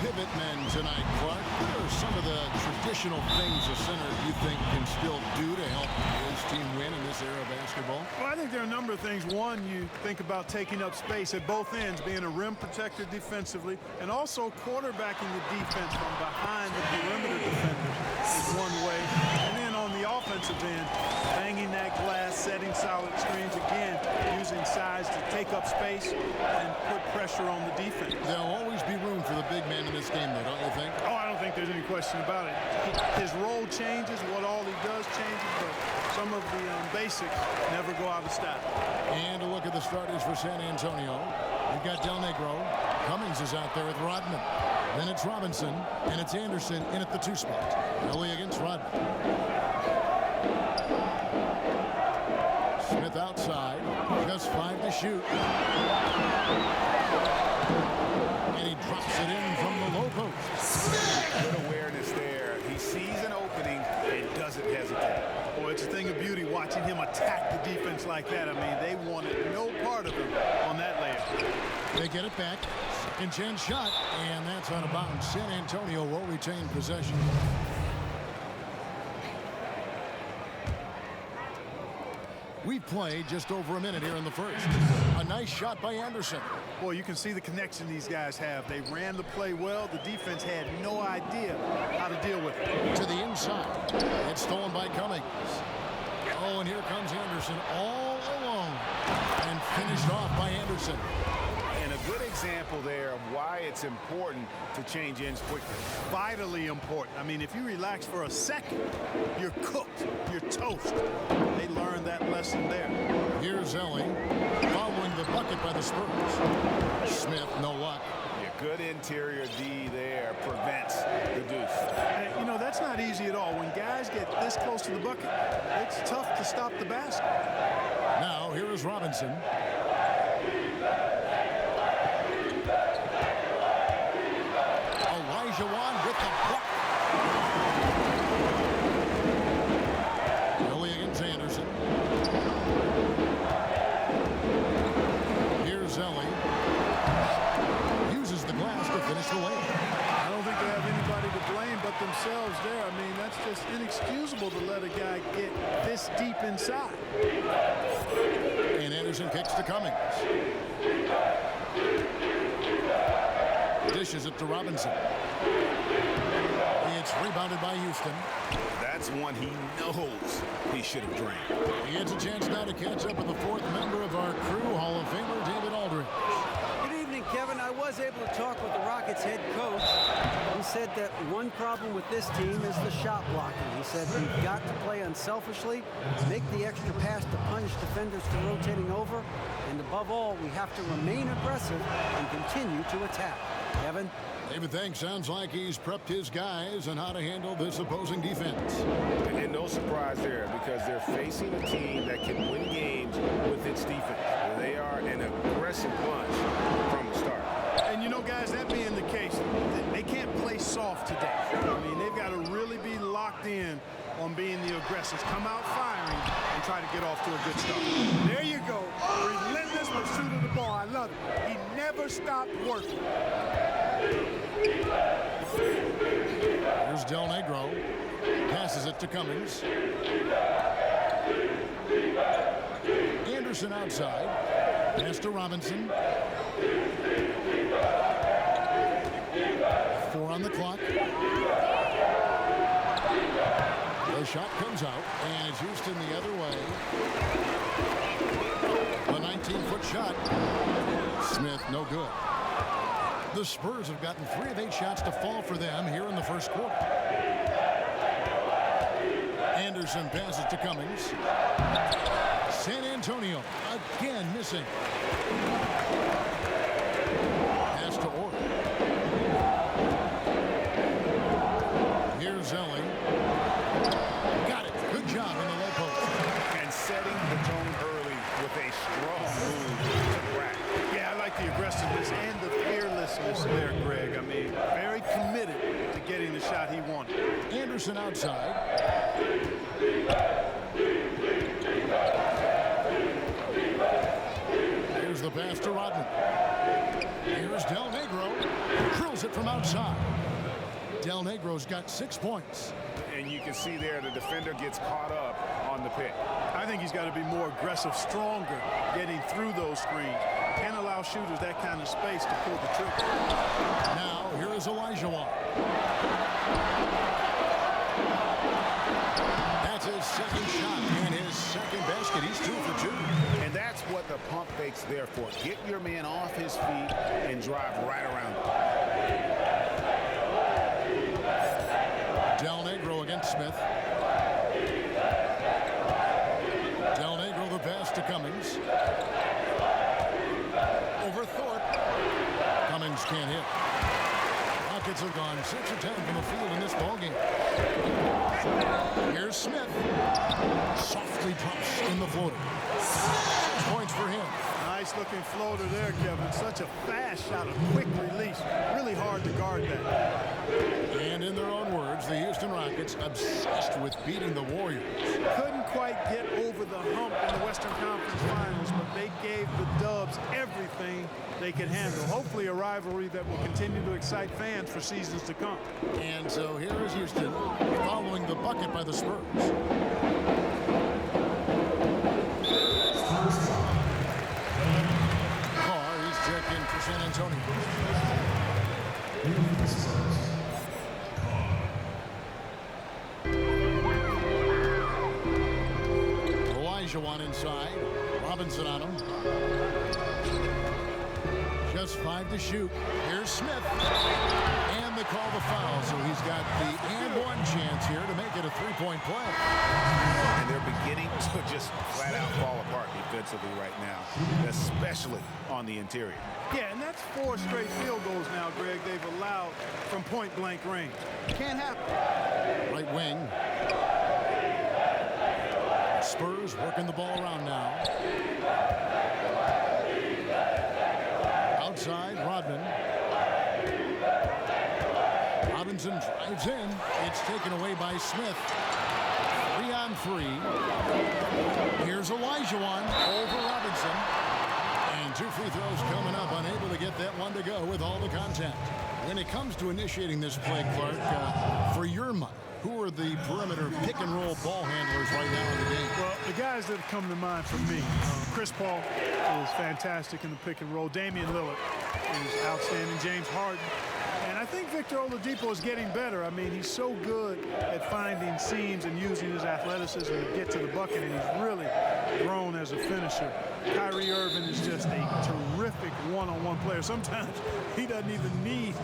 pivot men tonight, Clark. What are some of the traditional things a center you think can still do to help his team win in this era of basketball? Well, I think there are a number of things. One, you think about taking up space at both ends, being a rim protector defensively, and also quarterbacking the defense from behind the perimeter defenders is one way. And then on the offensive end, banging that glass, setting solid screens, again, using size to take up space and put pressure on the defense. There'll always be room for the big man in this game, though, don't you think? Oh, I don't think there's any question about it. His role changes, what all he does changes, but some of the basics never go out of style. And a look at the starters for San Antonio. We've got Del Negro. Cummings is out there with Rodman. Then it's Robinson, and it's Anderson in at the 2 spot. Early against Rodman. Smith outside, just 5 to shoot. And he drops it in from the low post. Good awareness there. He sees an opening and doesn't hesitate. Boy, it's a thing of beauty watching him attack the defense like that. I mean, they wanted no part of him on that layup. They get it back. Second chance shot, and that's out of bounds. San Antonio will retain possession. We've played just over a minute here in the first. A nice shot by Anderson. Boy, you can see the connection these guys have. They ran the play well. The defense had no idea how to deal with it. To the inside. It's stolen by Cummings. Oh, and here comes Anderson all alone. And finished off by Anderson. And a good example there of why it's important to change ends quickly. Vitally important. I mean, if you relax for a second, you're cooked. You're toast. They learned that lesson there. Here's Ellie following the bucket by the Spurs. Smith, no luck. Yeah, good interior D there prevents the deuce. And, you know, that's not easy at all. When guys get this close to the bucket, it's tough to stop the basket. Now, here is Robinson. Jawan with the block. Early against Anderson. Here's Ellie. Uses the glass to finish the lane. I don't think they have anybody to blame but themselves there. I mean, that's just inexcusable to let a guy get this deep inside. And Anderson kicks to Cummings. Dishes it to Robinson. It's rebounded by Houston. That's one he knows he should have drained. He gets a chance now to catch up with the 4th member of our crew, Hall of Famer David Aldridge. Good evening, Kevin. I was able to talk with the Rockets head coach. He said that one problem with this team is the shot blocking. He said we've got to play unselfishly, make the extra pass to punish defenders for rotating over, and above all, we have to remain aggressive and continue to attack. Kevin? David, thanks. Sounds like he's prepped his guys on how to handle this opposing defense. And no surprise there, because they're facing a team that can win games with its defense. They are an aggressive bunch from the start. And you know, guys, that being the case, they can't play soft today. I mean, they've got to really be locked in on being the aggressors. Come out firing and try to get off to a good start. There you go. Relentless pursuit of the ball. I love it. He never stopped working. Here's Del Negro. Passes it to Cummings. Anderson outside. Pass to Robinson. 4 on the clock. The shot comes out, and it's Houston the other way. A 19-foot shot. Smith, no good. The Spurs have gotten 3 of 8 shots to fall for them here in the first quarter. Anderson passes to Cummings. San Antonio again missing. Pass to Orr. Here's Ellie. Got it. Good job in the low post. And setting the tone early with a strong move to Brack. Yeah, I like the aggressiveness and the fearlessness there, Greg. I mean, very committed to getting the shot he wanted. Anderson outside. Here's the pass to Rodman. Here's Del Negro. Drills drills it from outside. Del Negro's got 6 points. And you can see there the defender gets caught up on the pick. I think he's got to be more aggressive, stronger, getting through those screens. Can't allow shooters that kind of space to pull the trigger. Now, here is Olajuwon. That's his second shot and his second basket. He's 2 for 2. And that's what the pump fake's there for. Get your man off his feet and drive right around him. Del Negro against Smith. Del Negro the pass to Cummings. Over Thorpe. Cummings can't hit. Rockets have gone 6 of 10 from the field in this ballgame. Here's Smith. Softly drops in the floater. 6 points for him. Nice looking floater there, Kevin. Such a fast shot, a quick release. Really hard to guard that. And in their own words, the Houston Rockets obsessed with beating the Warriors. Couldn't quite get over the hump in the Western Conference Finals, but they gave the Dubs everything they could handle. Hopefully a rivalry that will continue to excite fans for seasons to come. And so here is Houston following the bucket by the Spurs. Carr, he's checked in for San Antonio. Olajuwon inside. Robinson on him. Just 5 to shoot. Here's Smith. And they call the foul, so he's got the and one chance here to make it a 3-point play. And they're beginning to just flat out fall apart defensively right now, especially on the interior. Yeah, and that's 4 straight field goals now, Greg, they've allowed from point-blank range. Can't happen. Right wing. Spurs working the ball around now. Outside, Rodman. Robinson drives in. It's taken away by Smith. 3 on 3. Here's Olajuwon over Robinson. And 2 free throws coming up. Unable to get that one to go with all the contact. When it comes to initiating this play, Clark, for your money, who are the perimeter pick-and-roll ball handlers right now in the game? Well, the guys that have come to mind for me, Chris Paul is fantastic in the pick-and-roll. Damian Lillard is outstanding. James Harden. And I think Victor Oladipo is getting better. I mean, he's so good at finding seams and using his athleticism to get to the bucket, and he's really grown as a finisher. Kyrie Irving is just a terrific one-on-one player. Sometimes he doesn't even need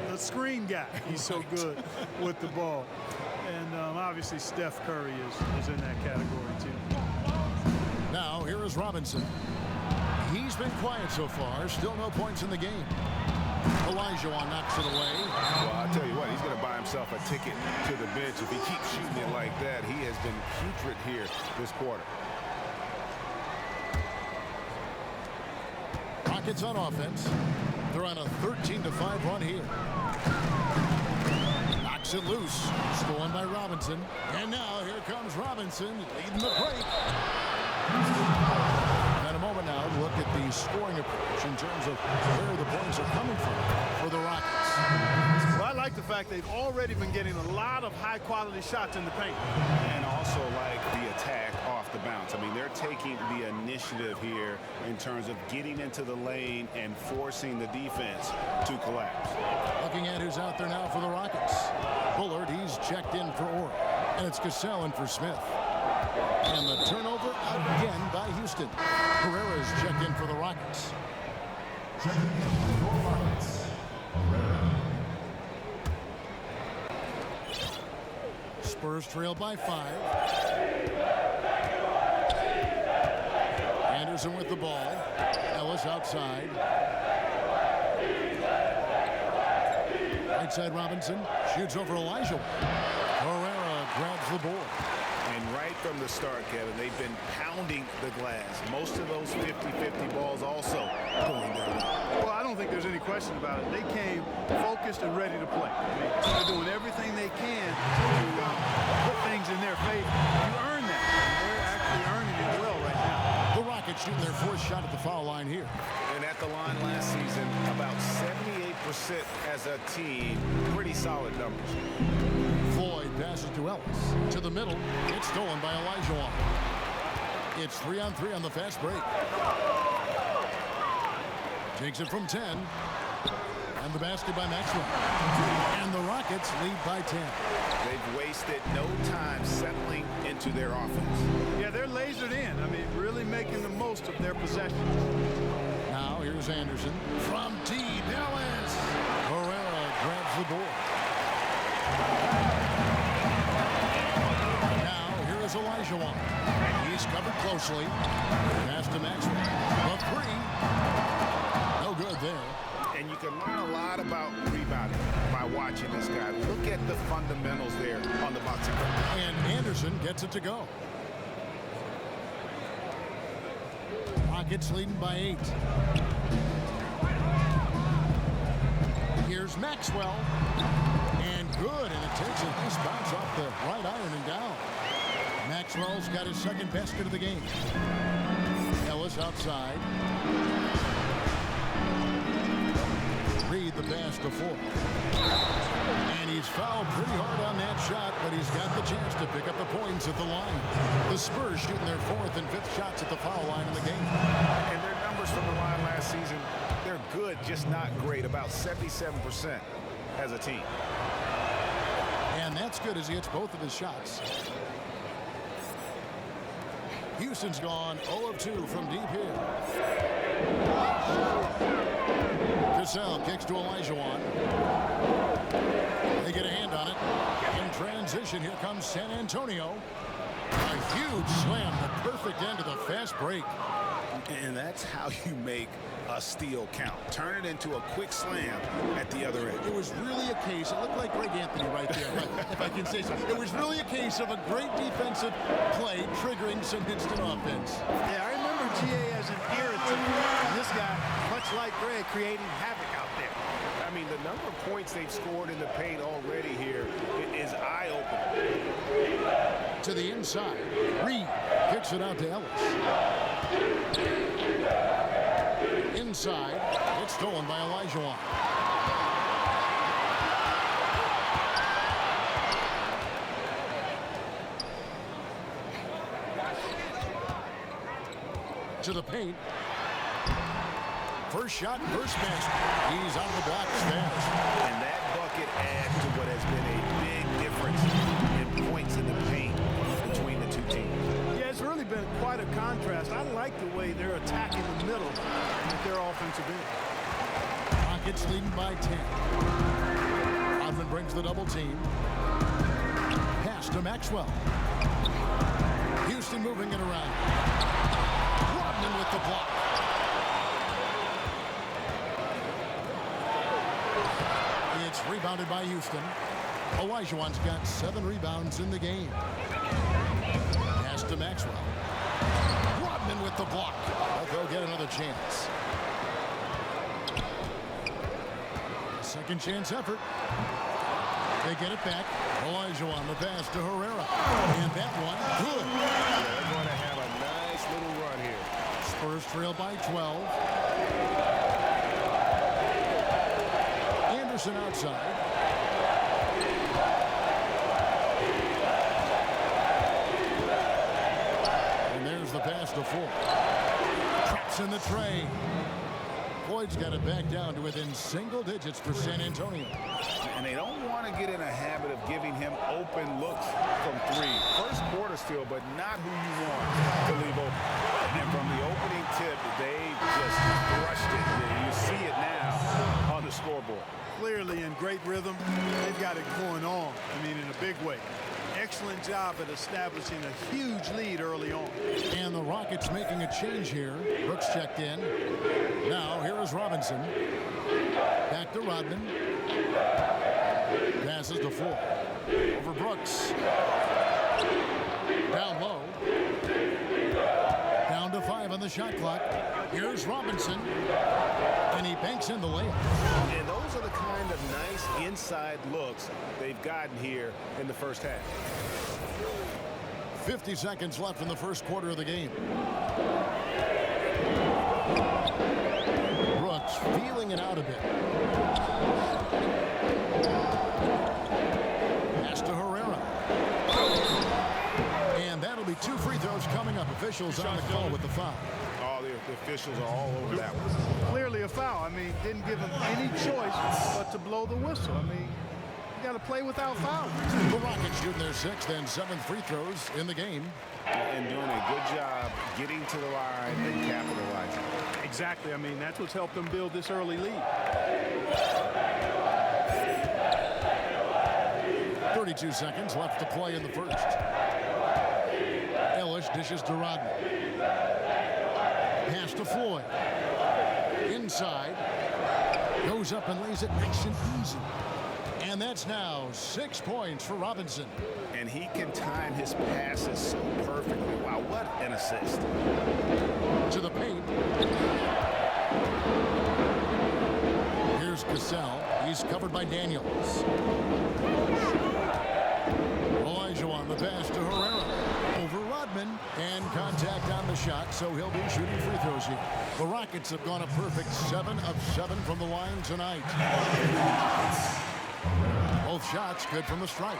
the screen guy. He's so good with the ball. And obviously Steph Curry is in that category too. Now, here is Robinson. He's been quiet so far. Still no points in the game. Olajuwon knocks it away. Well, I'll tell you what, he's going to buy himself a ticket to the bench. If he keeps shooting it like that, he has been putrid here this quarter. Rockets on offense. They're on a 13-5 run here. Knocks it loose. Stolen by Robinson. And now here comes Robinson leading the break. And a moment now to look at the scoring approach in terms of where the points are coming from for the Rockets. Well, I like the fact they've already been getting a lot of high-quality shots in the paint. And also like the attack off the bounce. I mean, they're taking the initiative here in terms of getting into the lane and forcing the defense to collapse. Looking at who's out there now for the Rockets. Bullard, he's checked in for Orr. And it's Cassell in for Smith. And the turnover again by Houston. Herrera's checked in for the Rockets. Spurs trail by 5. Anderson with the ball. Ellis outside. Right side Robinson shoots over Olajuwon. Herrera grabs the board. And right from the start, Kevin, they've been pounding the glass. Most of those 50-50 balls also going their way. Well, I don't think there's any question about it. They came focused and ready to play. They're doing everything they can to put things in their favor. You earn that. They're actually earning it well right now. The Rockets Rockets shooting their fourth shot at the foul line here. And at the line last season, about 78% as a team. Pretty solid numbers. Floyd passes to Ellis. To the middle. It's stolen by Olajuwon. It's 3-on-3 on the fast break. Takes it from 10. And the basket by Maxwell. And the Rockets lead by 10. They've wasted no time settling into their offense. Yeah, they're lasered in. I mean, really making the most of their possession. Now here's Anderson from D. Dallas. Herrera grabs the board. Now here is Olajuwon. He's covered closely. Pass to Maxwell. The three. No good there. And you can learn a lot about rebounding by watching this guy. Look at the fundamentals there on the boxing court. And Anderson gets it to go. Rockets leading by 8. Here's Maxwell. And good. And it takes a nice bounce off the right iron and down. Maxwell's got his second basket of the game. Ellis outside. Reed the pass to Ford. And he's fouled pretty hard on that shot, but he's got the chance to pick up the points at the line. The Spurs shooting their fourth and fifth shots at the foul line in the game. And their numbers from the line last season, they're good, just not great. About 77% as a team. And that's good as he hits both of his shots. Houston's gone 0 of 2 from deep here. Cassell kicks to Olajuwon. They get a hand on it. In transition, here comes San Antonio. A huge slam, the perfect end of the fast break. And that's how you make a steal count. Turn it into a quick slam at the other end. It was really a case, it looked like Greg Anthony right there, if I can say so. It was really a case of a great defensive play triggering some instant offense. Yeah, I remember GA as an irritant. This guy, much like Greg, creating havoc out there. I mean, the number of points they've scored in the paint already here is eye-opening. To the inside. Reed kicks it out to Ellis. Inside. It's stolen by Olajuwon. To the paint. First shot, first basket. He's on the block fast. And that bucket adds to what has been a big difference in points in the paint between the two teams. Yeah, it's really been quite a contrast. I like the way they're attacking the middle with their offensive end. Rockets leading by 10. Rodman brings the double team. Pass to Maxwell. Houston moving it around. Rodman with the block. It's rebounded by Houston. Olajuwon's got 7 rebounds in the game. Pass to Maxwell. Rodman with the block. But they'll get another chance. Second chance effort. They get it back. Olajuwon the pass to Herrera. And that one, good. They're going to have a nice little run here. Spurs trail by 12. Anderson outside. And there's the pass to Ford. Traps in the tray. Floyd's got it back down to within single digits for San Antonio. And they don't want to get in a habit of giving him open looks from 3. First quarter still, but not who you want to leave open. And from the opening tip, they just crushed it. You see it now on the scoreboard. Clearly in great rhythm. They've got it going on. I mean, in a big way. Excellent job at establishing a huge lead early on. And the Rockets making a change here. Brooks checked in. Now, here is Robinson. Back to Rodman. Passes to Ford. Over Brooks. Down low. Down to 5 on the shot clock. Here's Robinson. And he banks in the layup. And those are the kind of nice inside looks they've gotten here in the first half. 50 seconds left in the first quarter of the game. Brooks feeling it out a bit. Pass to Herrera. And that'll be 2 free throws coming up. Officials on the call with the foul. Oh, the officials are all over that one. Clearly a foul. I mean, didn't give him any choice but to blow the whistle. I mean, you got to play without fouling. The Rockets shooting their 6th and 7th free throws in the game. And doing a good job getting to the line and capitalizing. Exactly. I mean, that's what's helped them build this early lead. 32 seconds left to play in the first. Ellis dishes to Rodman. Pass to Floyd. Inside. Goes up and lays it nice and easy. And that's now 6 points for Robinson. And he can time his passes so perfectly. Wow, what an assist. To the paint. Here's Cassell. He's covered by Daniels. Olajuwon, the pass to Herrera. Over Rodman. And contact on the shot, so he'll be shooting free throws here. The Rockets have gone a perfect 7 of 7 from the line tonight. Both shots good from the stripe.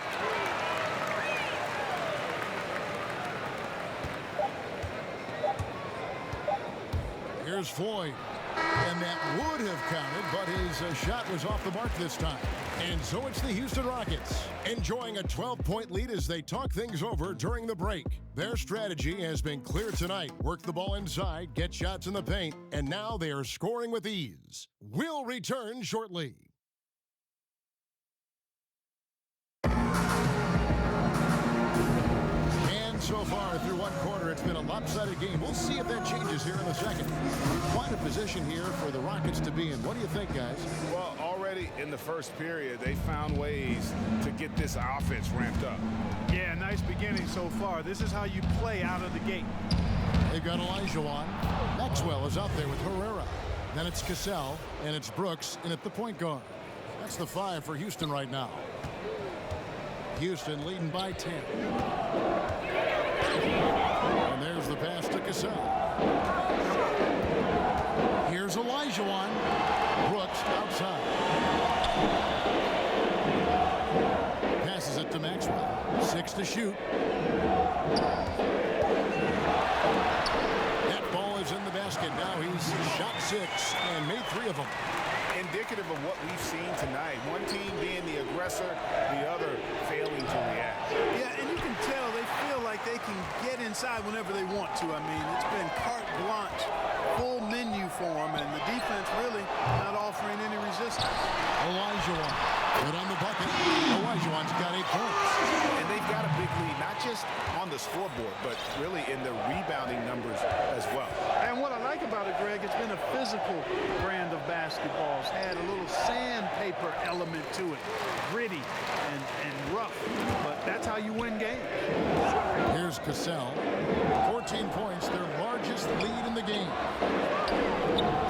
Here's Floyd. And that would have counted, but his shot was off the mark this time. And so it's the Houston Rockets enjoying a 12-point lead as they talk things over during the break. Their strategy has been clear tonight. Work the ball inside, get shots in the paint, and now they are scoring with ease. We'll return shortly. So far through one quarter, it's been a lopsided game. We'll see if that changes here in a second. Quite a position here for the Rockets to be in. What do you think, guys? Well, already in the first period, they found ways to get this offense ramped up. Yeah, nice beginning so far. This is how you play out of the gate. They've got Olajuwon. Maxwell is out there with Herrera. Then it's Cassell, and it's Brooks in at the point guard. That's the 5 for Houston right now. Houston leading by 10. And there's the pass to Cassell. Here's Olajuwon. Brooks outside. Passes it to Maxwell. 6 to shoot. That ball is in the basket. Now he's shot 6 and made 3 of them. Indicative of what we've seen tonight. One team being the aggressor, the other failing to react. Yeah, and you can tell they feel like they can get inside whenever they want to. I mean, it's been carte blanche, full menu for them, and the defense really not offering any resistance. Olajuwon, good on the bucket. Olajuwon's got 8 points. And they've got a big lead, not just on the scoreboard, but really in the rebounding numbers as well. And what I like about it, Greg, it's been a physical brand of basketball. It's had a little sandpaper element to it, gritty and rough, but that's how you win games. Here's Cassell, 14 points, their largest lead in the game.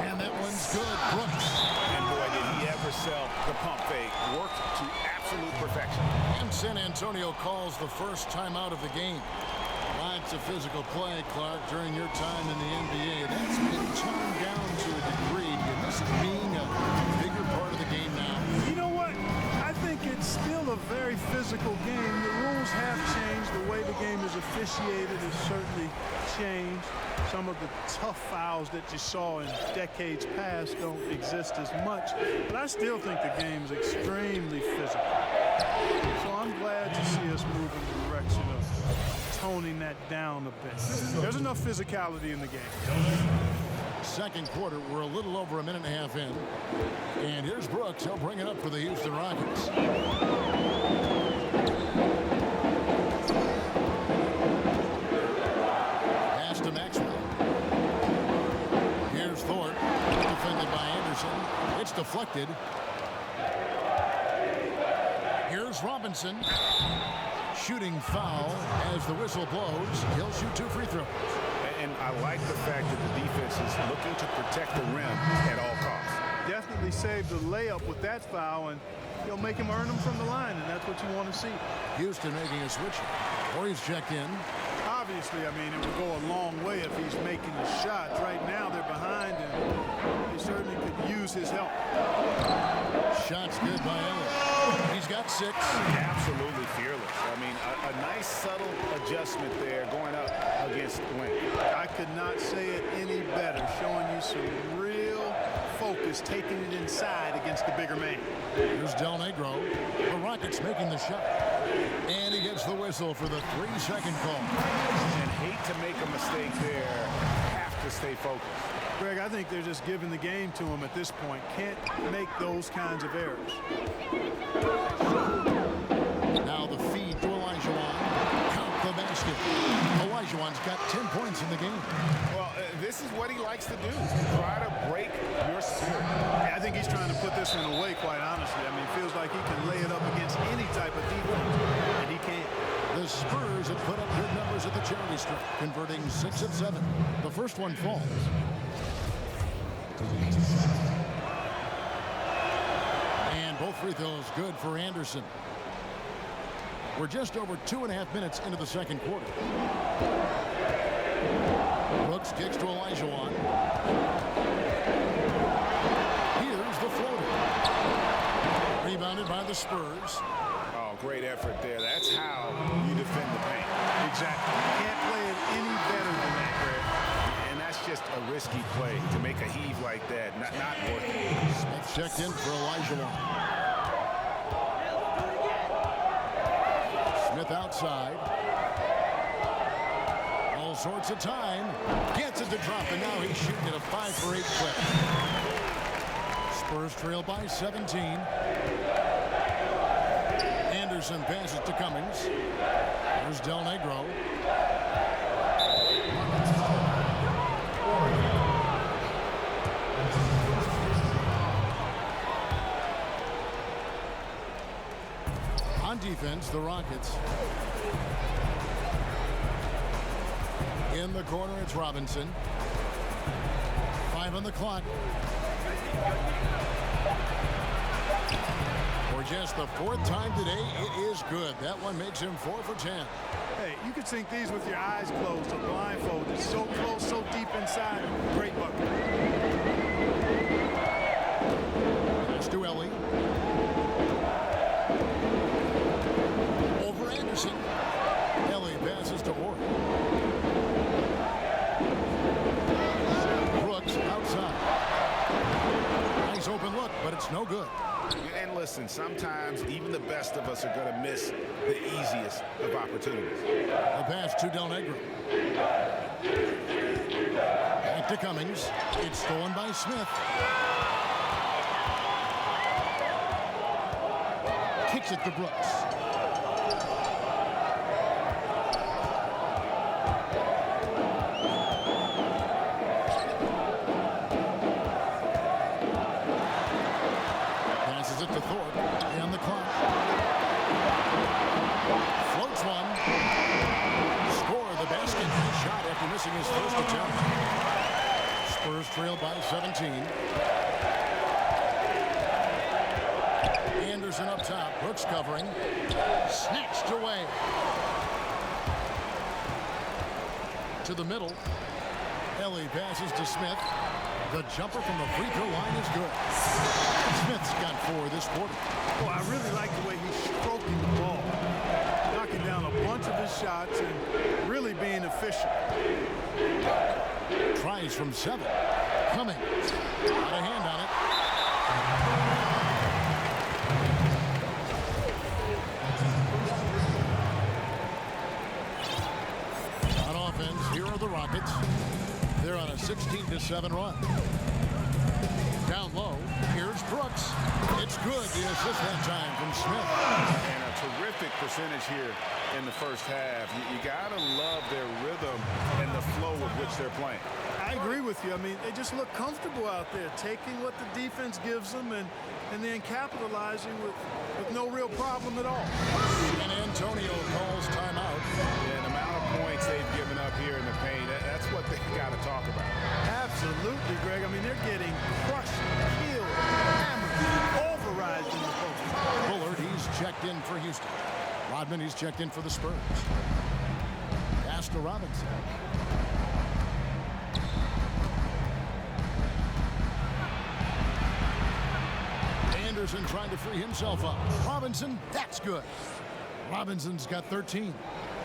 And that one's good. Brooks. And boy, did he ever sell the pump fake. Worked to absolute perfection. And San Antonio calls the first timeout of the game. Lots of physical play, Clark, during your time in the NBA. That's been toned down to a degree. Do you miss it being a bigger part of the game now? You know what? I think it's still a very physical game. The rules have changed. The way the game is officiated has certainly changed. Some of the tough fouls that you saw in decades past don't exist as much. But I still think the game's extremely physical. So I'm glad to see us move in the direction of toning that down a bit. There's enough physicality in the game. Second quarter, we're a little over a minute and a half in. And here's Brooks. He'll bring it up for the Houston Rockets. Pass to Maxwell. Here's Thorpe. Defended by Anderson. It's deflected. Here's Robinson. Shooting foul as the whistle blows. He'll shoot 2 free throws. And I like the fact that the defense is looking to protect the rim at all costs. Definitely saved the layup with that foul, and he'll make him earn them from the line, and that's what you want to see. Houston making a switch. Corey's checked in. obviously, I mean, it would go a long way if he's making the shots. Right now, they're behind, and he certainly could use his help. Shots good by Ellis. He's got 6. Absolutely fearless. I mean, a nice subtle adjustment there going up against Wayne. I could not say it any better, showing you some real focus, taking it inside against the bigger man. Here's Del Negro. The Rockets making the shot. And he gets the whistle for the 3-second call. And hate to make a mistake there. Have to stay focused. Greg, I think they're just giving the game to him at this point. Can't make those kinds of errors. Now the feed to Olajuwon. Count the basket. Olajuwon's got 10 points in the game. Well, this is what he likes to do. Try to break your spirit. Yeah, I think he's trying to put this one away, quite honestly. I mean, it feels like he can lay it up against any type of defense, and he can't. The Spurs have put up good numbers at the charity strip, converting 6 of 7. The first one falls. And both free throws good for Anderson. We're just over 2.5 minutes into the second quarter. Brooks kicks to Olajuwon. Here's the floater. Rebounded by the Spurs. Oh, great effort there. That's how you defend the paint. Exactly. Can't play it any better than that, Greg. And that's just a risky play to make a heave like that. Not working. Smith checked in for Olajuwon. Smith outside. All sorts of time. Gets it to drop, and now he's shooting at a 5 for 8 clip. Spurs trail by 17. Anderson passes to Cummings. There's Del Negro. On defense, the Rockets. In the corner, it's Robinson. 5 on the clock. For just the 4th time today, it is good. That one makes him 4 for 10. Hey, you could sink these with your eyes closed or blindfolded. So close, so deep inside. Great bucket. Pass to Ellie. Over Anderson. Ellie passes to Orr. Brooks outside. Nice open look, but it's no good. And listen, sometimes even the best of us are going to miss the easiest of opportunities. A pass to Del Negro. Back to Cummings. It's stolen by Smith. Kicks it to Brooks. Passes it to Thorpe. And the clock. Floats one. Score the basket. Shot after missing his first attempt. Spurs trail by 17. Anderson up top. Brooks covering. Snatched away. To the middle. Ellie passes to Smith. The jumper from the free throw line is good. Smith's got 4 this quarter. Well, I really like the way he's stroking the ball. Knocking down a bunch of his shots and really being efficient. Tries from 7. Cummings. Got a hand on it. On offense, here are the Rockets. They're on a 16-7 run. Down low, here's Brooks. It's good. The assist that time from Smith. And a terrific percentage here in the first half. You got to love their rhythm and the flow with which they're playing. I agree with you. I mean, they just look comfortable out there, taking what the defense gives them and then capitalizing with no real problem at all. And Antonio calls timeout. And the amount of points they've given up here in the paint, that's what they've got to talk about. Absolutely, Greg. I mean, they're getting crushed, killed, hammered, overrized in the post. Bullard, he's checked in for Houston. Rodman, he's checked in for the Spurs. Pass pass to Robinson. Anderson trying to free himself up. Robinson, that's good. Robinson's got 13.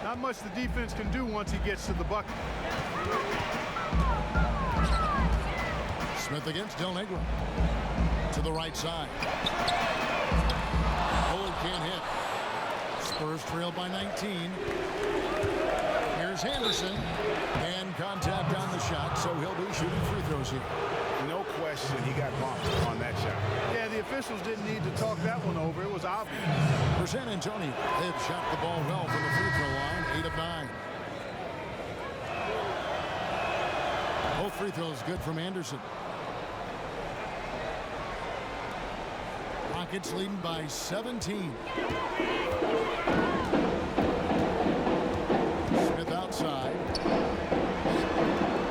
Not much the defense can do once he gets to the bucket. Smith against Del Negro. To the right side. Hold can't hit. Spurs trail by 19. Here's Henderson. And contact on the shot, so he'll be shooting free throws here. No question, he got bumped on that shot. Yeah, the officials didn't need to talk that one over. It was obvious. For San Antonio, they've shot the ball well from the free throw line, 8 of 9. Both free throws good from Anderson. Rockets leading by 17. Smith outside.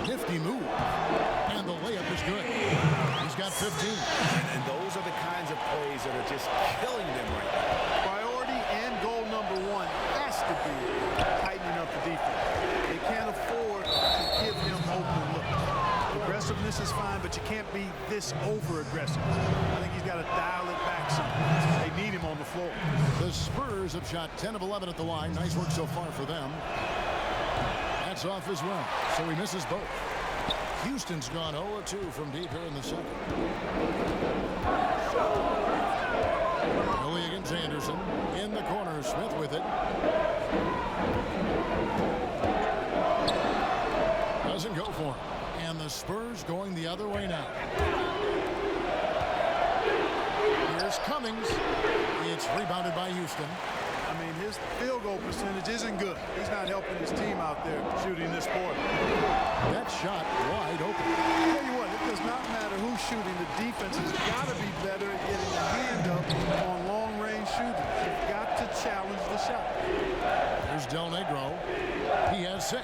Nifty move. And the layup is good. He's got 15. And those are the kinds of plays that are just killing them right now. Priority and goal number one has to be tightening up the defense. They can't afford to give him open looks. Aggressiveness is fine, but you can't be this over-aggressive. I think he's got to dial it back some. They need him on the floor. The Spurs have shot 10 of 11 at the line. Nice work so far for them. That's off as well, so he misses both. Houston's gone 0-2 from deep here in the second. Early against Anderson. In the corner, Smith with it. Doesn't go for him. And the Spurs going the other way now. Here's Cummings. It's rebounded by Houston. I mean, his field goal percentage isn't good. He's not helping his team out there shooting this quarter. That shot wide open. I'll tell you what, it does not matter who's shooting. The defense has got to be better at getting a hand up on long-range shooters. You've got to challenge the shot. Here's Del Negro. He has 6.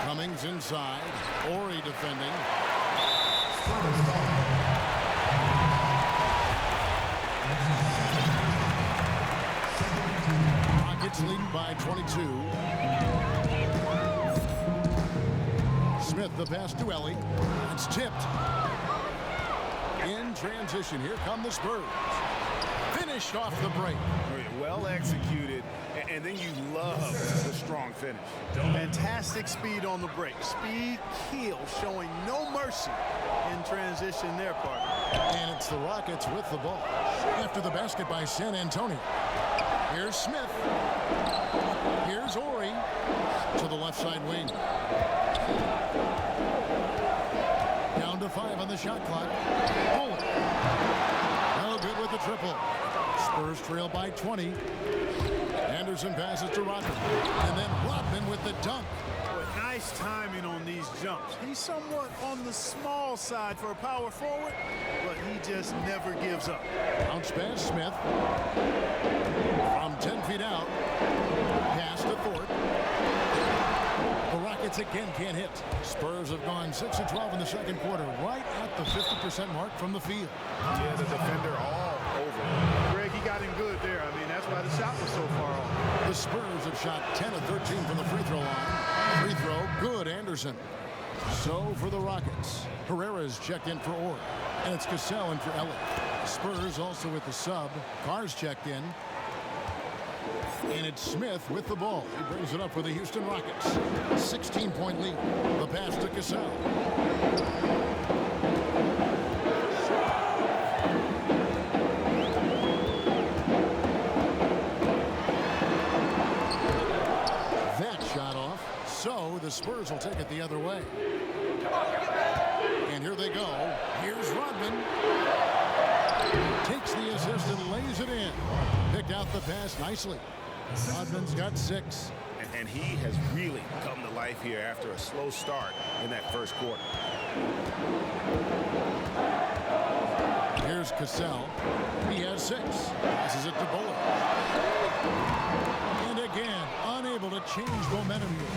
Cummings inside. Ori defending. Rockets leading by 22. Smith the pass to Ellie. It's tipped. In transition, here come the Spurs. Finished off the break. Well executed, and then you love the strong finish. Fantastic speed on the break. Speed kill, showing no mercy in transition their part. And it's the Rockets with the ball. After the basket by San Antonio. Here's Smith. Here's Ori to the left side wing. Down to 5 on the shot clock. Bullet. No good with the triple. Spurs trail by 20. Anderson passes to Rodman. And then Rodman with the dunk. Nice timing on these jumps. He's somewhat on the small side for a power forward, but he just never gives up. Bounce pass, Smith. From 10 feet out. Pass to Thorpe. The Rockets again can't hit. Spurs have gone 6 of 12 in the second quarter, right at the 50% mark from the field. Yeah, the defender all over. Greg, he got him good there. I mean, that's why the shot was so far off. The Spurs have shot 10 of 13 from the free throw line. Free throw, good, Anderson. So for the Rockets, Herrera's checked in for Orr, and it's Cassell in for Elliott. Spurs also with the sub. Carr's checked in. And it's Smith with the ball. He brings it up for the Houston Rockets. 16-point lead. The pass to Cassell. That shot off. So the Spurs will take it the other way. And here they go. Here's Rodman. Takes the assist and lays it in. Picked out the pass nicely. Rodman's got 6. And he has really come to life here after a slow start in that first quarter. Here's Cassell. He has 6. Passes it to Bullock. And again, unable to change momentum here.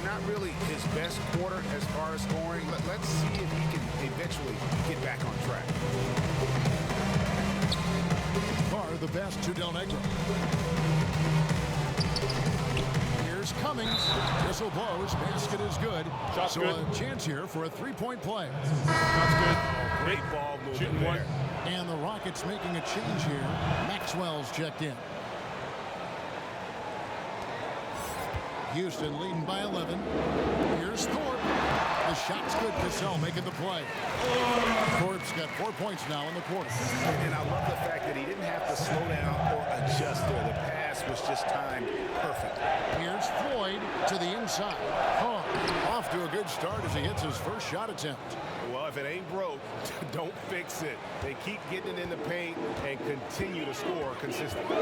Not really his best quarter as far as scoring, but let's see if he can eventually get back on track. Carr the pass to Del Negro. Cummings. Whistle blows. Basket is good. Shot's so good. A chance here for a three-point play. That's good. Great ball movement Shooting there. one. And the Rockets making a change here. Maxwell's checked in. Houston leading by 11. Here's Thorpe. The shot's good. Cassell making the play. Thorpe's got 4 points now in the quarter. And I love the fact that he didn't have to slow down or adjust there. The pass was just timed perfect. Here's Floyd to the inside. Oh, off to a good start as he hits his first shot attempt. Well, if it ain't broke, don't fix it. They keep getting it in the paint and continue to score consistently.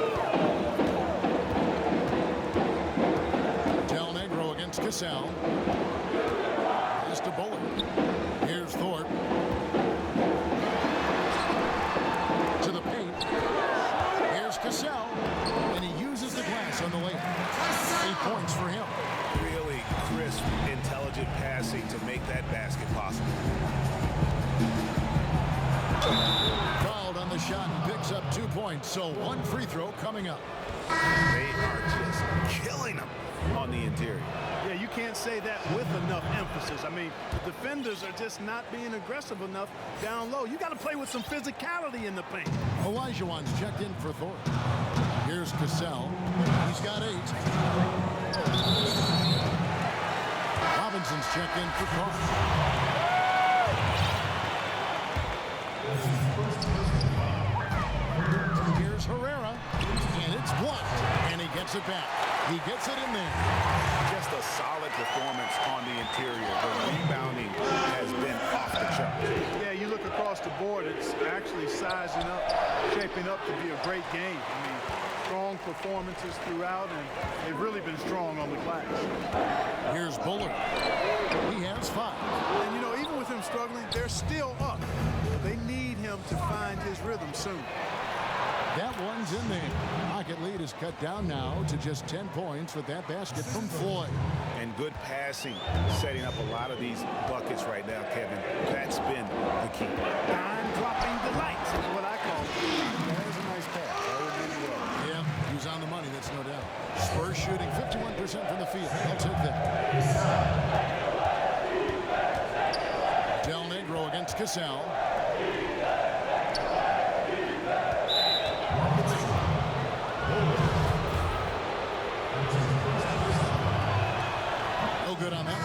Del Negro against Cassell. Pass to Bullard. Here's Thorpe. To the paint. Here's Cassell. And he uses the glass on the layup. 8 points for him. Really crisp, intelligent passing to make that basket possible. Fouled on the shot and picks up 2 points. So one free throw coming up. They are just killing them on the interior. Yeah, you can't say that with enough emphasis. I mean, the defenders are just not being aggressive enough down low. You got to play with some physicality in the paint. Olajuwon's checked in for Thorpe. Here's Cassell. He's got 8. Robinson's checked in for Carr. Here's Herrera, and it's blocked, and he gets it back. He gets it in there. Just a solid performance on the interior. The rebounding has been off the charts. Yeah, you look across the board, it's actually sizing up, shaping up to be a great game. I mean, strong performances throughout, and they've really been strong on the glass. Here's Bullard. He has 5. And, you know, even with him struggling, they're still up. They need him to find his rhythm soon. That one's in there. Rocket lead is cut down now to just 10 points with that basket from Floyd. And good passing, setting up a lot of these buckets right now, Kevin. That's been the key. Time-dropping delights is what I call it. That was a nice pass. That was really well. Yeah, he was on the money, that's no doubt. Spurs shooting 51% from the field. I'll take that. Del Negro against Cassell. No good on that.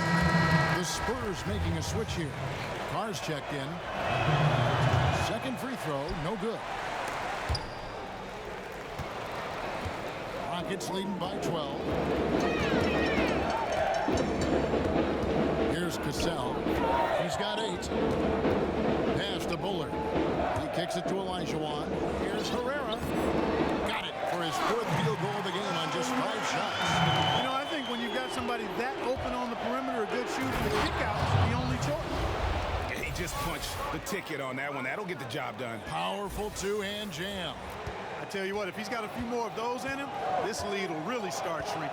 The Spurs making a switch here. Carr's checked in. Second free throw, no good. Rockets leading by 12. Here's Cassell. He's got 8. Pass to Bullard. He kicks it to Olajuwon. Here's Herrera. Got it for his 4th field goal of the game on just 5 shots. You know, I think when you've got somebody that open on the perimeter, a good shooter, the kick-out is the only choice. And he just punched the ticket on that one. That'll get the job done. Powerful 2-hand jam. I tell you what, if he's got a few more of those in him, this lead will really start shrinking.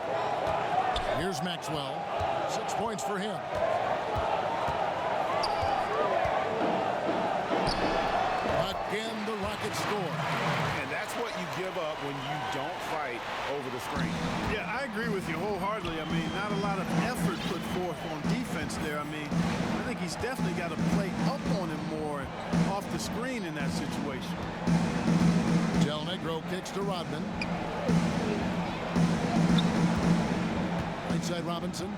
Here's Maxwell. 6 points for him. Again, the Rockets score. And that's what you give up when you don't fight over the screen. Yeah, I agree with you wholeheartedly. I mean, not a lot of effort put forth on defense there. I mean, I think he's definitely got to play up on him more off the screen in that situation. Del Negro kicks to Rodman. Right side Robinson.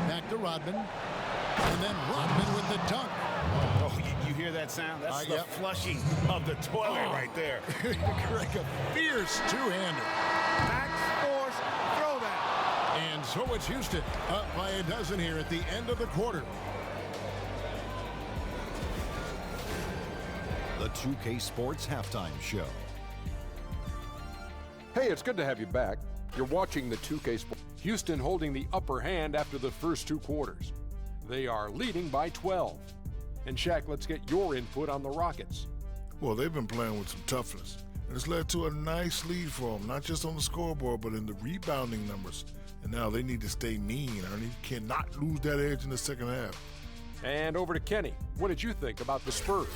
Back to Rodman. And then Rodman with the dunk. Oh, you hear that sound? That's the yep. flushing of the toilet right there. Like a fierce 2-hander. Max Force throwdown. And so it's Houston up by a dozen here at the end of the quarter. The 2K Sports Halftime Show. Hey, it's good to have you back. You're watching the 2K Sports. Houston holding the upper hand after the first 2 quarters. They are leading by 12. And Shaq, let's get your input on the Rockets. Well, they've been playing with some toughness, and it's led to a nice lead for them, not just on the scoreboard, but in the rebounding numbers. And now they need to stay mean, Ernie. Cannot lose that edge in the second half. And over to Kenny. What did you think about the Spurs?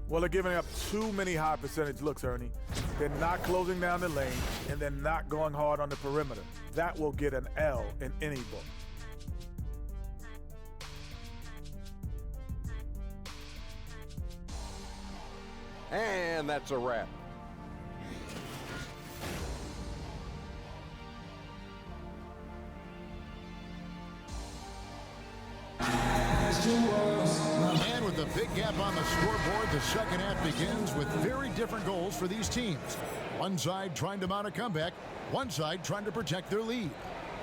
Well, they're giving up too many high percentage looks, Ernie. They're not closing down the lane, and they're not going hard on the perimeter. That will get an L in any book. And that's a wrap. And with the big gap on the scoreboard, the second half begins with very different goals for these teams. One side trying to mount a comeback, one side trying to protect their lead.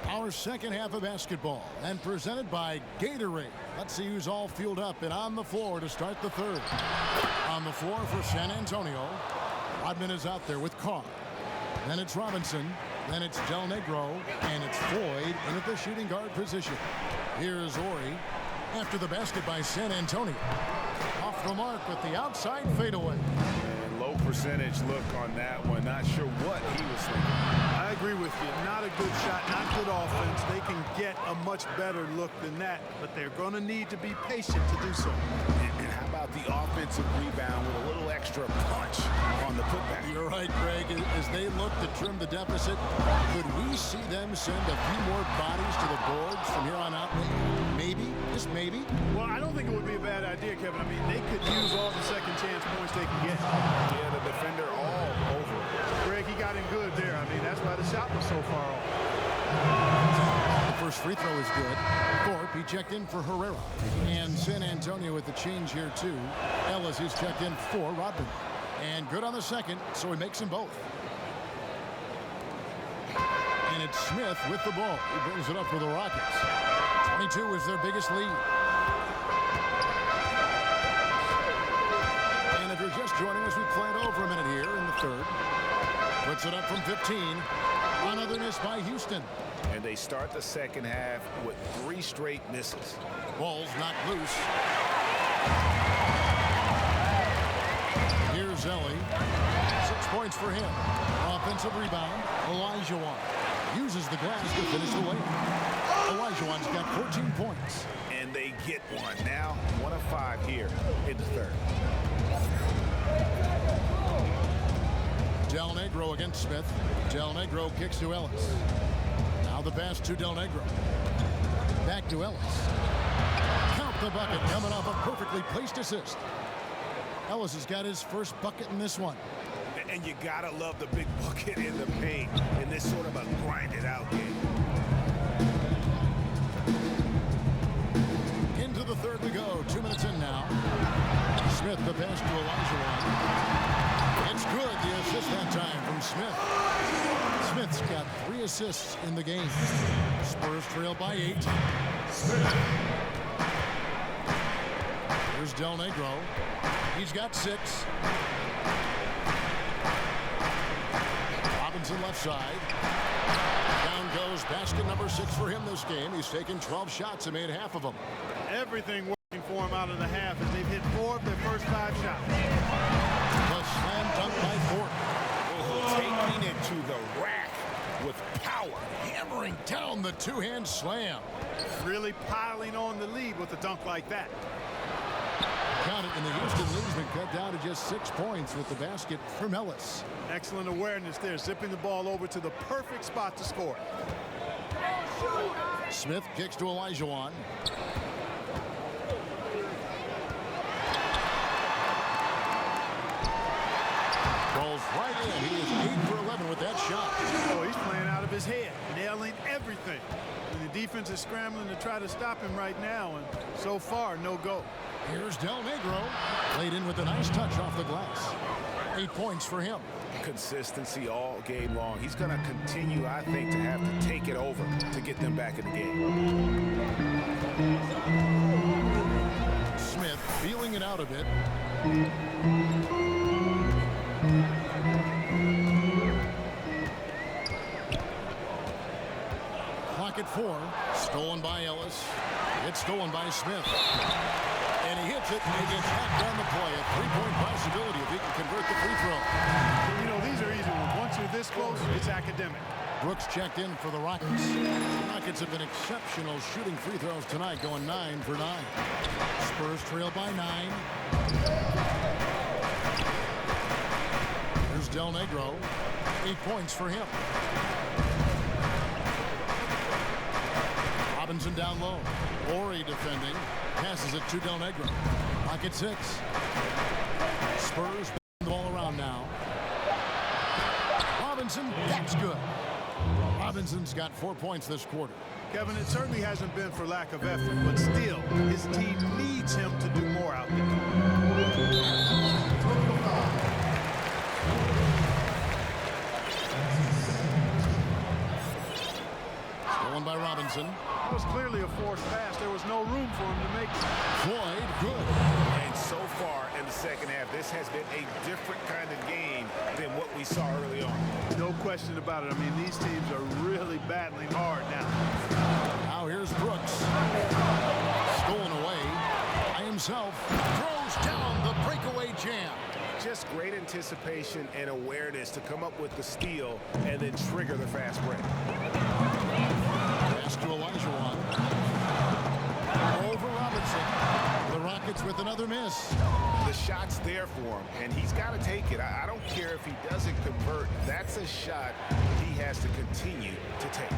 Our second half of basketball, and presented by Gatorade. Let's see who's all fueled up and on the floor to start the third. On the floor for San Antonio, Rodman is out there with Carr. Then it's Robinson, then it's Del Negro, and it's Floyd in at the shooting guard position. Here's Ori after the basket by San Antonio. Off the mark with the outside fadeaway. And low percentage look on that one. Not sure what he was thinking. I agree with you. Not a good shot, not good offense. They can get a much better look than that, but they're going to need to be patient to do so. And how about the offensive rebound with a little extra punch on the putback? You're right, Greg. As they look to trim the deficit, could we see them send a few more bodies to the boards from here on out? Maybe, just maybe. Well, I don't think it would be a bad idea, Kevin. I mean, they could use all the second chance points they can get. Yeah, the defender all over. Greg, he got in good there. I mean, that's why the shot was so far off. The first free throw is good. Thorpe, he checked in for Herrera. And San Antonio with the change here, too. Ellis, who's checked in for Rodman. And good on the second, so he makes them both. And it's Smith with the ball. He brings it up for the Rockets. 22 is their biggest lead. And if you're just joining us, we played over a minute here in the third. Puts it up from 15. Another miss by Houston. And they start the second half with 3 straight misses. Ball's not loose. Here's Ellie. 6 points for him. Offensive rebound. Olajuwon uses the glass to finish the lane. Olajuwon's got 14 points. And they get one. Now 1 of 5 here in the third. Del Negro against Smith. Del Negro kicks to Ellis. Now the pass to Del Negro. Back to Ellis. Count the bucket coming off a perfectly placed assist. Ellis has got his first bucket in this one. And you gotta love the big bucket in the paint in this sort of a grinded out game. Into the third we go. 2 minutes in now. Smith the pass to Olajuwon. It's good, the assist that time from Smith. Smith's got 3 assists in the game. Spurs trail by 8. Here's Del Negro. He's got 6. Robinson left side. Down goes basket number 6 for him this game. He's taken 12 shots and made half of them. Everything working for him out of the half as they've hit 4 of their first 5 shots. The slam dunk by Thorpe. Taking it to the rack with power. Hammering down the two-hand slam. Really piling on the lead with a dunk like that. Count it, and the Houston lead's been cut down to just 6 points with the basket from Ellis. Excellent awareness there, zipping the ball over to the perfect spot to score. Smith kicks to Olajuwon. Goes right in. He is 8 for 11 with that shot. Oh, he's playing out of his head, nailing everything. And the defense is scrambling to try to stop him right now, and so far, no go. Here's Del Negro. Laid in with a nice touch off the glass. 8 points for him. Consistency all game long. He's going to continue, I think, to have to take it over to get them back in the game. Smith feeling it out a bit. Clock at 4. Stolen by Ellis. It's stolen by Smith. And he hits it, and he gets hacked on the play. A 3-point possibility if he can convert the free throw. You know, these are easy ones. Once you're this close, it's academic. Brooks checked in for the Rockets. The Rockets have been exceptional shooting free throws tonight, going 9 for 9. Spurs trail by 9. Here's Del Negro. 8 points for him. Robinson down low. Ori defending. Passes it to Del Negro. Pocket 6. Spurs the ball around now. Robinson, that's good. Robinson's got 4 points this quarter. Kevin, it certainly hasn't been for lack of effort, but still, his team needs him to do more out there. Stolen by Robinson. It was clearly a forced pass. There was no room for him to make it. Floyd, good. And so far in the second half, this has been a different kind of game than what we saw early on. No question about it. I mean, these teams are really battling hard now. Now here's Brooks. Stolen away by himself. Throws down the breakaway jam. Just great anticipation and awareness to come up with the steal and then trigger the fast break. Pass to Olajuwon. Over Robinson. The Rockets with another miss. The shot's there for him, and he's got to take it. I don't care if he doesn't convert. That's a shot he has to continue to take.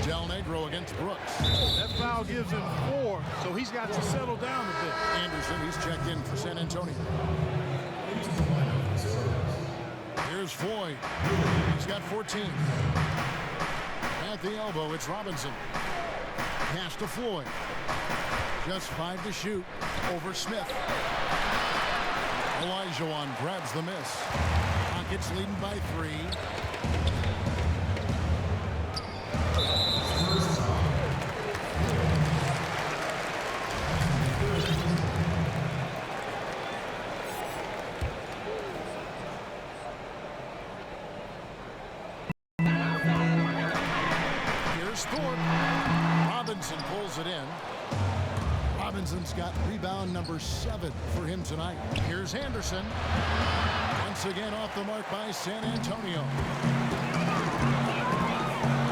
Del Negro against Brooks. That foul gives him 4, so he's got to settle down a bit. Anderson, he's checked in for San Antonio. Here's Floyd. He's got 14. At the elbow, it's Robinson. Pass to Floyd. Just 5 to shoot over Smith. Olajuwon grabs the miss. Rockets leading by 3. Here's Thorpe. Robinson pulls it in. Robinson's got rebound number 7 for him tonight. Here's Anderson. Once again off the mark by San Antonio.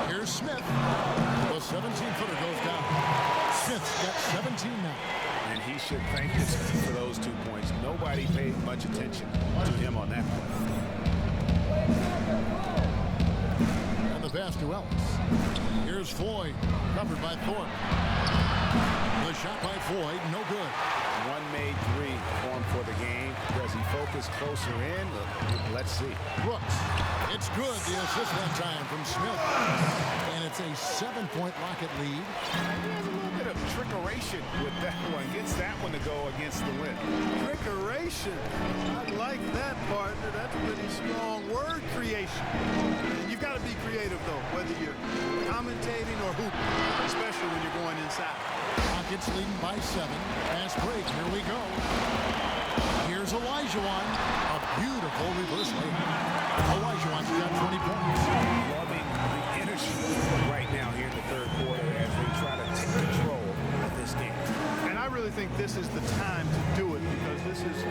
Here's Smith. The 17-footer goes down. Smith's got 17 now. And he should thank his team for those 2 points. Nobody paid much attention to him on that play. And the pass to Ellis. Here's Floyd. Covered by Thorpe. The shot by Floyd, no good. One made 3 for him for the game. Does he focus closer in? Let's see. Brooks. It's good. The assist that time from Smith. And it's a 7-point Rocket lead. He has a little bit of trickeration with that one. Gets that one to go against the wind. Trickeration. I like that, partner. That's pretty strong word creation. You've got to be creative, though, whether you're commentating or hooping, especially when you're going inside. Rockets leading by 7. Fast break. Here we go. Here's Olajuwon. A beautiful reverse layup. Olajuwon's got 20 points. Loving the energy right now here in the third quarter as they try to take control of this game. And I really think this is the time to do it because this is a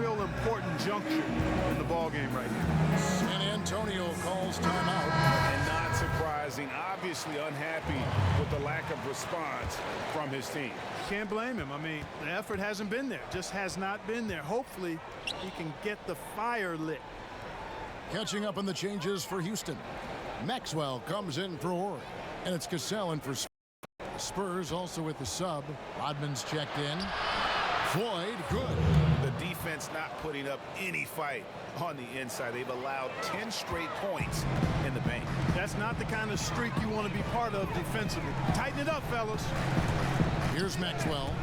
real important juncture in the ball game right now. San Antonio calls timeout. And not surprising, obviously unhappy with the lack of response from his team. Can't blame him. I mean, the effort hasn't been there. Just has not been there. Hopefully, he can get the fire lit. Catching up on the changes for Houston. Maxwell comes in for Ori. And it's Cassell in for Spurs also with the sub. Rodman's checked in. Floyd, good. The defense not putting up any fight on the inside. They've allowed 10 straight points in the paint. That's not the kind of streak you want to be part of defensively. Tighten it up, fellas. Here's Maxwell.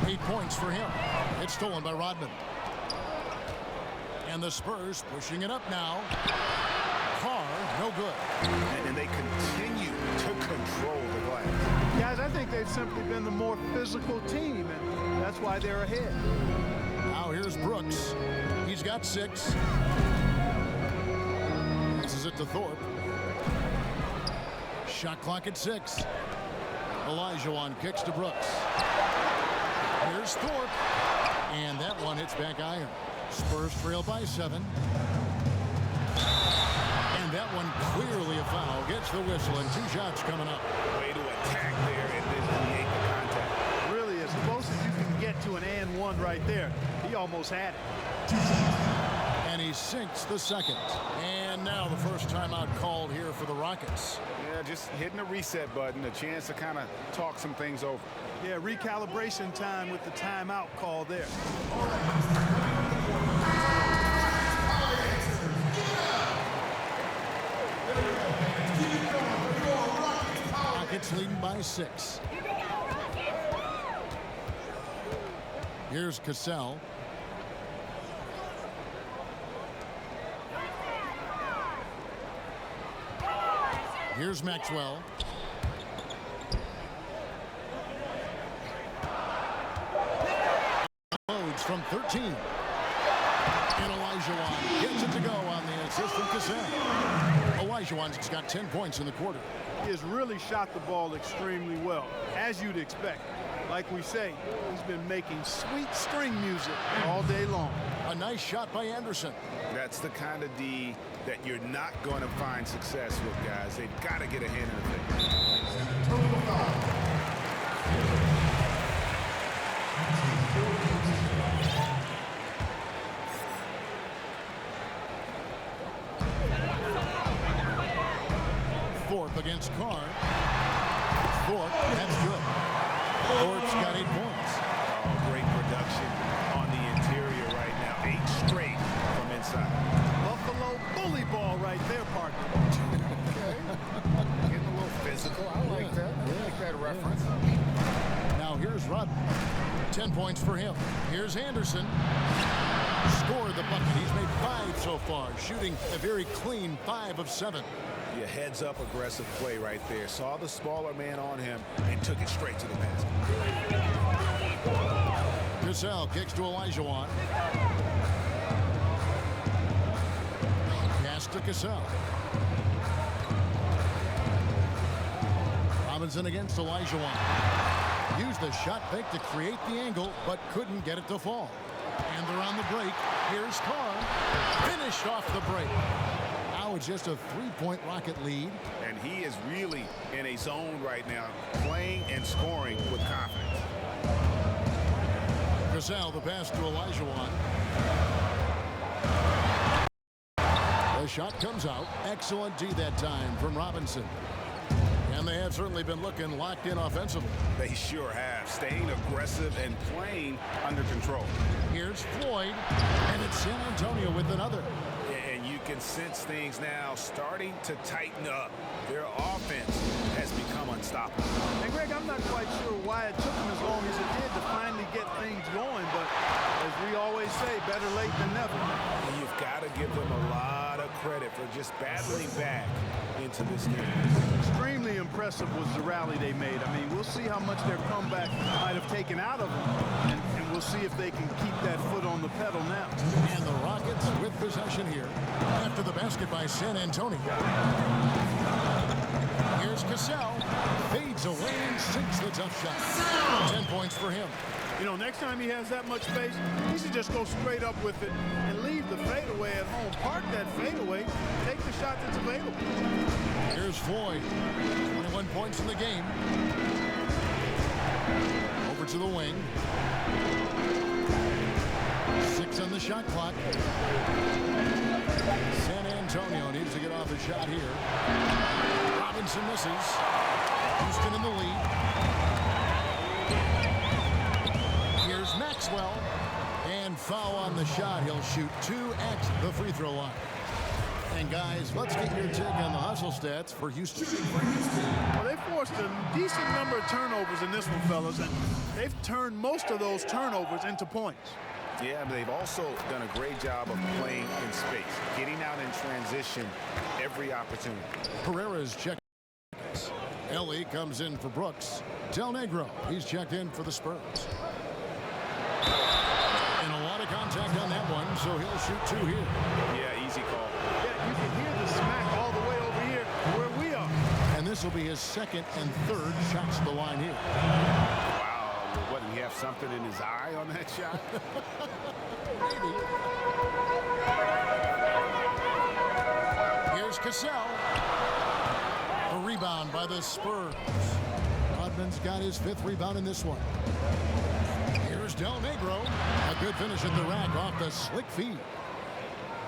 8 points for him. It's stolen by Rodman. And the Spurs pushing it up now. Carr, no good. And they continue to control the glass. Guys, I think they've simply been the more physical team, and that's why they're ahead. Now here's Brooks. He's got 6. Passes it to Thorpe. Shot clock at 6. Olajuwon kicks to Brooks. Here's Thorpe. And that one hits back iron. Spurs trail by 7. And that one clearly a foul. Gets the whistle and 2 shots coming up. Way to attack there and then create the contact. Really, as close as you can get to an and one right there. He almost had it. And And he sinks the second. And now the first timeout called here for the Rockets. Yeah, just hitting the reset button, a chance to kind of talk some things over. Yeah, recalibration time with the timeout call there. Rockets leading by 6. Here's Cassell. Here's Maxwell. Loads from 13. And Olajuwon gets it to go on the assist from Cassell. Olajuwon's got 10 points in the quarter. He has really shot the ball extremely well, as you'd expect. Like we say, he's been making sweet string music all day long. A nice shot by Anderson. That's the kind of D that you're not going to find success with, guys. They've got to get a hand in the thing. Thorpe against Carr. Thorpe, that's good. Thorpe's got 8 points. Oh, great production on the interior right now. 8 straight from inside. Buffalo bully ball right there, partner. Okay. Getting a little physical. I like that. I like that reference. Now here's Rodman. 10 points for him. Here's Anderson. Scored the bucket. He's made 5 so far, shooting a very clean 5 of 7. Yeah, heads up aggressive play right there. Saw the smaller man on him and took it straight to the basket. Cassell kicks to Olajuwon. Pass to Cassell. Robinson against Olajuwon. Used the shot fake to create the angle, but couldn't get it to fall. And they're on the break. Here's Carr. Finished off the break. Now it's just a 3-point Rocket lead. And he is really in a zone right now, playing and scoring with confidence. Cassell, the pass to Olajuwon. The shot comes out. Excellent D that time from Robinson. And they have certainly been looking locked in offensively. They sure have. Staying aggressive and playing under control. Here's Floyd. And it's San Antonio with another. And you can sense things now starting to tighten up. Their offense has become unstoppable. And Greg, I'm not quite sure why it took them as long as it did to finally get things going, but as we always say, better late than never. And you've got to give them a lot of credit for just battling back into this game. Extremely impressive was the rally they made. I mean, we'll see how much their comeback might have taken out of them, and we'll see if they can keep that foot on the pedal now. And the Rockets with possession here after the basket by San Antonio. Here's Cassell. Fades away and sinks the tough shot. 10 points for him. You know, next time he has that much space, he should just go straight up with it and leave the fadeaway at home. Park that fadeaway, take the shot that's available. Here's Floyd. 21 points in the game. Over to the wing. 6 on the shot clock. San Antonio needs to get off a shot here. Robinson misses. Houston in the lead. Here's Maxwell. And foul on the shot. He'll shoot 2 at the free throw line. And guys, let's get your take on the hustle stats for Houston. Well, they forced a decent number of turnovers in this one, fellas, and they've turned most of those turnovers into points. Yeah, but they've also done a great job of playing in space, getting out in transition every opportunity. Pereira's checked. Ellie comes in for Brooks. Del Negro, he's checked in for the Spurs. And a lot of contact on that one, so he'll shoot 2 here. Yeah, easy call. Yeah, you can hear the smack all the way over here where we are. And this will be his 2nd and 3rd shots to the line here. Wow, what, did he have something in his eye on that shot? Maybe. Here's Cassell. A rebound by the Spurs. Rodman's got his 5th rebound in this one. Here's Del Negro. A good finish at the rack off the slick feed.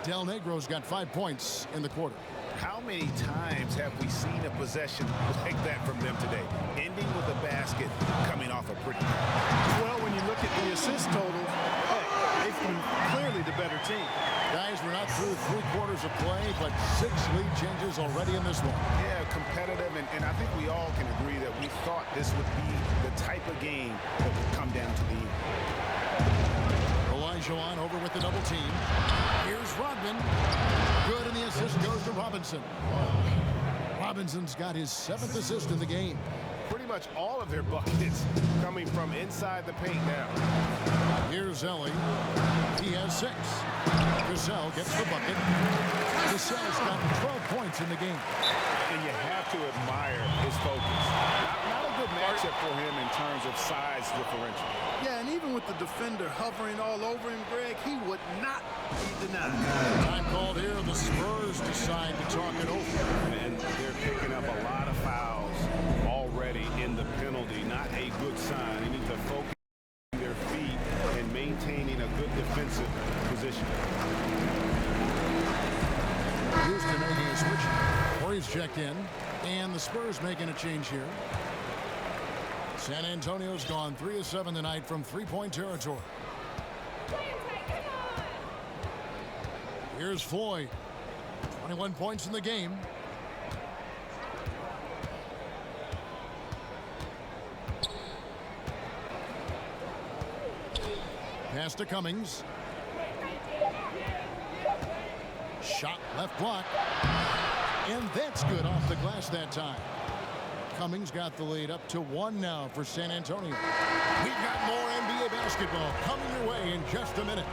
Del Negro's got 5 points in the quarter. How many times have we seen a possession like that from them today? Ending with a basket, coming off a pretty pass. Well, when you look at the assist totals, hey, they've been clearly the better team. Guys, we're not through 3 quarters of play, but 6 lead changes already in this one. Yeah, competitive, and I think we all can agree that we thought this would be the type of game that would come down to the end. Olajuwon over with the double team. Here's Rodman. Good, and the assist goes to Robinson. Robinson's got his 7th assist in the game. Pretty much all of their buckets coming from inside the paint now. Here's Ellie. He has 6. Cassell gets the bucket. Cassell's got 12 points in the game. And you have to admire his focus. Not a good matchup for him in terms of size differential. Yeah, and even with the defender hovering all over him, Greg, he would not be denied. Time called here. The Spurs decide to talk it over. And they're picking up a lot of fouls already in the penalty. Not a good sign. They need to focus on their feet and maintaining a good defensive position. Houston making a switch. Corey's checked in, and the Spurs making a change here. San Antonio's gone 3 of 7 tonight from 3-point territory. Here's Floyd. 21 points in the game. Pass to Cummings. Shot left block. And that's good off the glass that time. Cummings got the lead up to 1 now for San Antonio. We've got more NBA basketball coming your way in just a minute.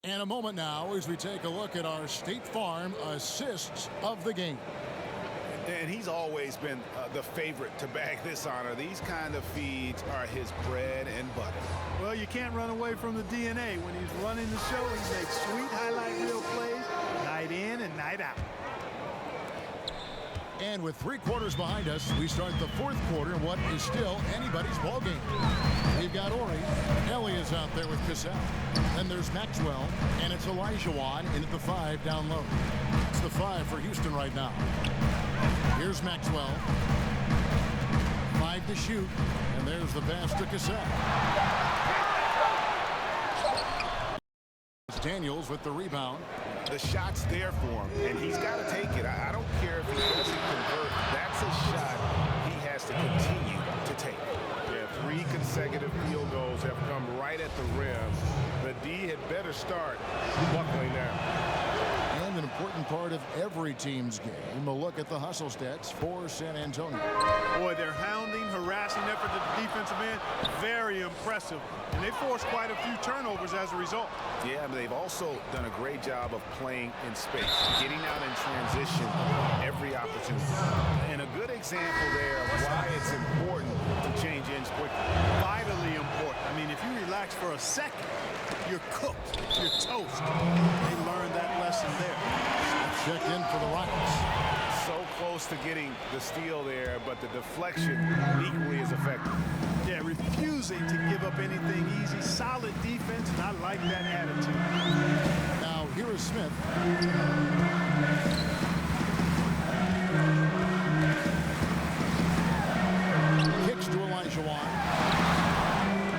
And a moment now as we take a look at our State Farm assists of the game. And he's always been the favorite to bag this honor. These kind of feeds are his bread and butter. Well, you can't run away from the DNA. When he's running the show, he makes sweet highlight reel plays night in and night out. And with 3 quarters behind us, we start the 4th quarter in what is still anybody's ball game. We've got Ori. Ellie is out there with Cassell. Then there's Maxwell, and it's Olajuwon in at the 5 down low. It's the 5 for Houston right now. Here's Maxwell. 5 to shoot, and there's the pass to Cassell. Daniels with the rebound. The shot's there for him, and he's got to take it. I don't care if he doesn't convert. That's a shot he has to continue to take. Yeah, 3 consecutive field goals have come right at the rim. The D had better start buckling down. And an important part of every team's game, a look at the hustle stats for San Antonio. Boy, their hounding, harassing effort at the defensive end, very impressive. And they forced quite a few turnovers as a result. Yeah, but they've also done a great job of playing in space, getting out in transition every opportunity. And a good example there of why it's important to change ends quickly. Vitally important. I mean, if you relax for a second, you're cooked. You're toast. They learned that lesson there. Checked in for the Rockets. So close to getting the steal there, but the deflection equally as effective. Yeah, refusing to give up anything easy. Solid defense, and I like that attitude. Now, here is Smith. Kicks to Olajuwon.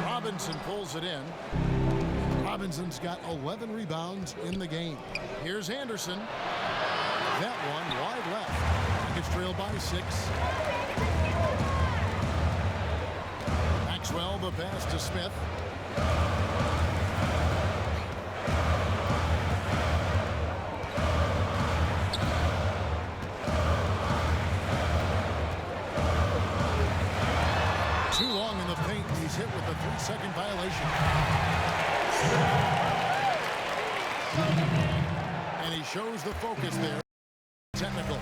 Robinson pulls it in. Robinson's got 11 rebounds in the game. Here's Anderson. That one wide left. Rockets trailed by 6. Maxwell, the pass to Smith. Too long in the paint. He's hit with a 3-second violation. And he shows the focus there. Technical.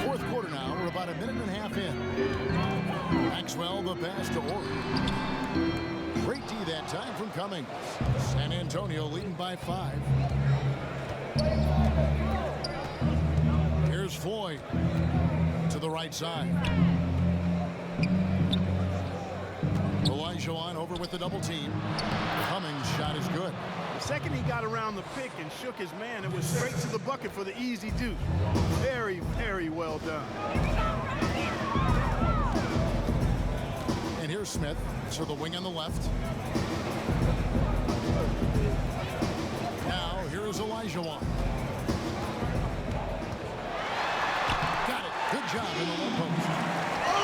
Fourth quarter now. We're about a minute and a half in. Maxwell the pass to Ori. Great D that time from Cummings. San Antonio leading by 5. Here's Floyd to the right side. Olajuwon over with the double team. Cummings' shot is good. The second he got around the pick and shook his man, it was straight to the bucket for the easy deuce. Very, very well done. And here's Smith to the wing on the left. Now here is Olajuwon. Got it. Good job in the low post.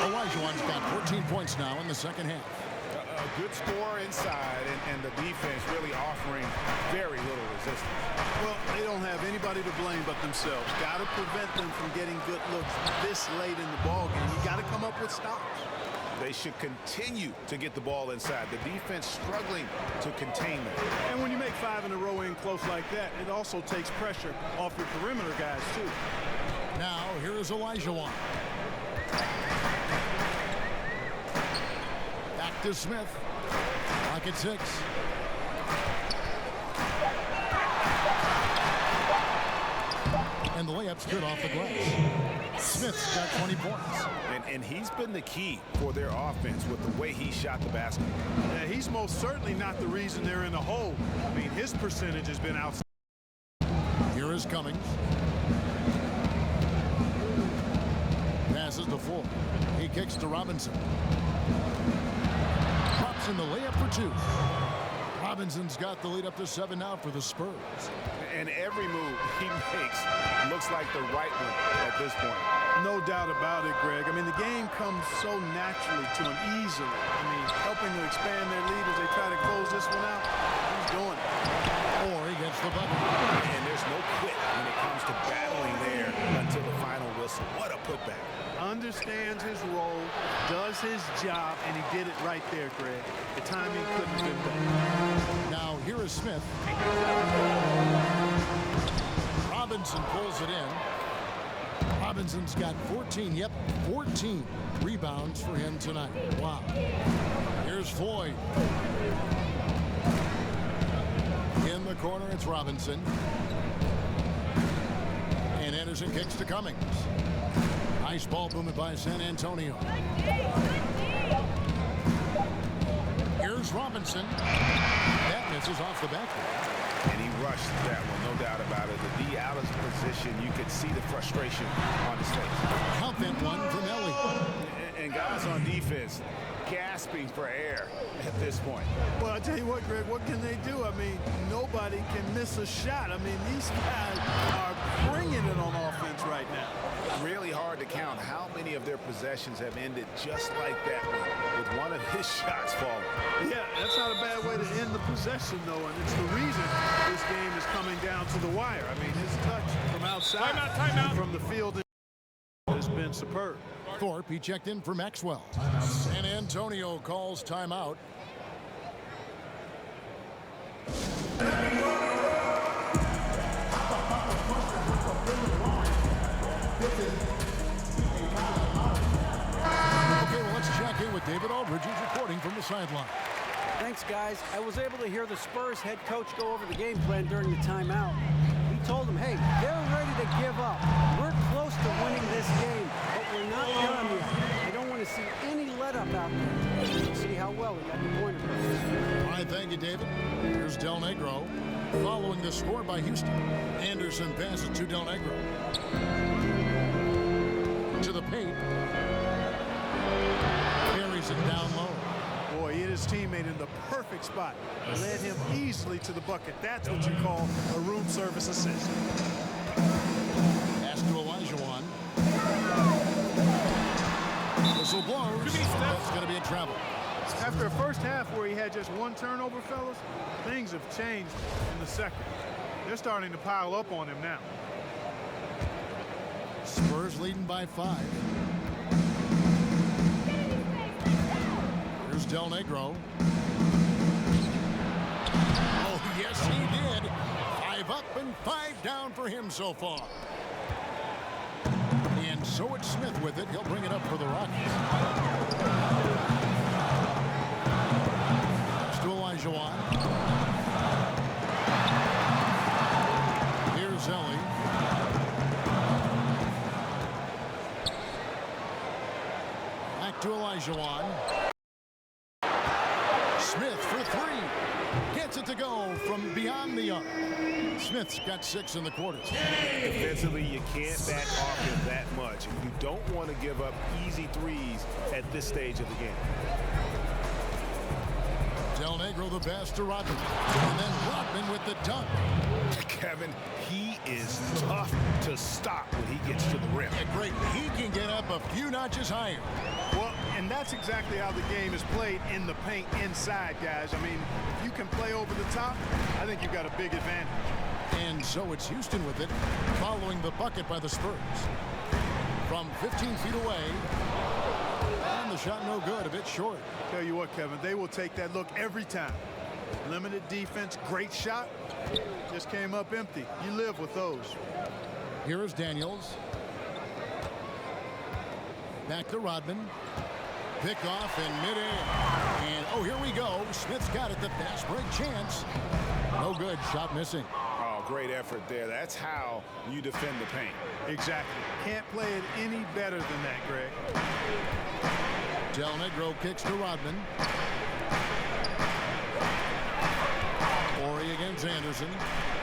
Olajuwon's got 14 points now in the second half. A good score inside, and the defense really offering very little resistance. Well, they don't have anybody to blame but themselves. Got to prevent them from getting good looks this late in the ball game. You got to come up with stops. They should continue to get the ball inside. The defense struggling to contain them. And when you make 5 in a row in close like that, it also takes pressure off your perimeter guys, too. Now, here is Olajuwon. Back to Smith. Clock at 6. And the layup's good off the glass. Smith's got 20 points. And he's been the key for their offense with the way he shot the basketball. Yeah, he's most certainly not the reason they're in the hole. I mean, his percentage has been outside. Here is Cummings. Passes to Floyd. He kicks to Robinson. Drops in the layup for 2. Robinson's got the lead up to 7 now for the Spurs. And every move he makes looks like the right one at this point. No doubt about it, Greg. I mean, the game comes so naturally to him easily. I mean, helping to expand their lead as they try to close this one out. He's doing it. Or he gets the bucket. And there's no quit when it comes to battling there until the final whistle. What a putback. Understands his role, does his job, and he did it right there, Greg. The timing couldn't have been better. Now here is Smith. Robinson pulls it in. Robinson's got 14, 14 rebounds for him tonight. Wow. Here's Floyd. In the corner, it's Robinson. And Anderson kicks to Cummings. Nice ball movement by San Antonio. Here's Robinson. That misses off the backboard. And he rushed that one, no doubt about it. The D out of position, you could see the frustration on his face. Count that one from Ellie. And guys on defense gasping for air at this point. Well, I tell you what, Greg, what can they do? I mean, nobody can miss a shot. I mean, these guys are bringing it on offense right now. Really hard to count how many of their possessions have ended just like that one, with one of his shots falling. Yeah, that's not a bad way to end the possession, though, and it's the reason this game is coming down to the wire. I mean, his touch from outside, timeout. From the field has been superb. Thorpe, he checked in for Maxwell. San Antonio calls timeout. Okay, well, let's check in with David Aldridge, who's reporting from the sideline. Thanks, guys. I was able to hear the Spurs head coach go over the game plan during the timeout. He told them, hey, they're ready to give up. We're close to winning this game, but we're not done yet. I don't want to see any let-up out there. We'll see how well he got the point across. All right, thank you, David. Here's Del Negro. Following the score by Houston. Anderson passes to Del Negro. To the paint. Carries it down low. Boy, he hit his teammate in the perfect spot. Led him easily to the bucket. That's what you call a room service assist. Pass to Olajuwon. Whistle blows. That's going to be a travel. After a first half where he had just one turnover, fellas, things have changed in the second. They're starting to pile up on him now. Spurs leading by 5. Here's Del Negro. Oh, yes, he did. 5 up and 5 down for him so far. And so it's Smith with it. He'll bring it up for the Rockets. To Olajuwon. Here's Ellie. Back to Olajuwon. Smith for three. Gets it to go from beyond the arc. Smith's got 6 in the quarters. Defensively, you can't back off him that much. And you don't want to give up easy threes at this stage of the game. Del Negro the pass to Rodman. And then Rodman with the dunk. Kevin, he is tough to stop when he gets to the rim. Yeah, great. He can get up a few notches higher. Well, and that's exactly how the game is played in the paint inside, guys. I mean, if you can play over the top, I think you've got a big advantage. And so it's Houston with it, following the bucket by the Spurs. From 15 feet away. And the shot no good, a bit short. Tell you what, Kevin, they will take that look every time. Limited defense, great shot. Just came up empty. You live with those. Here is Daniels. Back to Rodman. Pick off in midair. And, oh, here we go. Smith's got it. The fast break chance. No good. Shot missing. Oh, great effort there. That's how you defend the paint. Exactly. Can't play it any better than that, Greg. Del Negro kicks to Rodman. Horry against Anderson.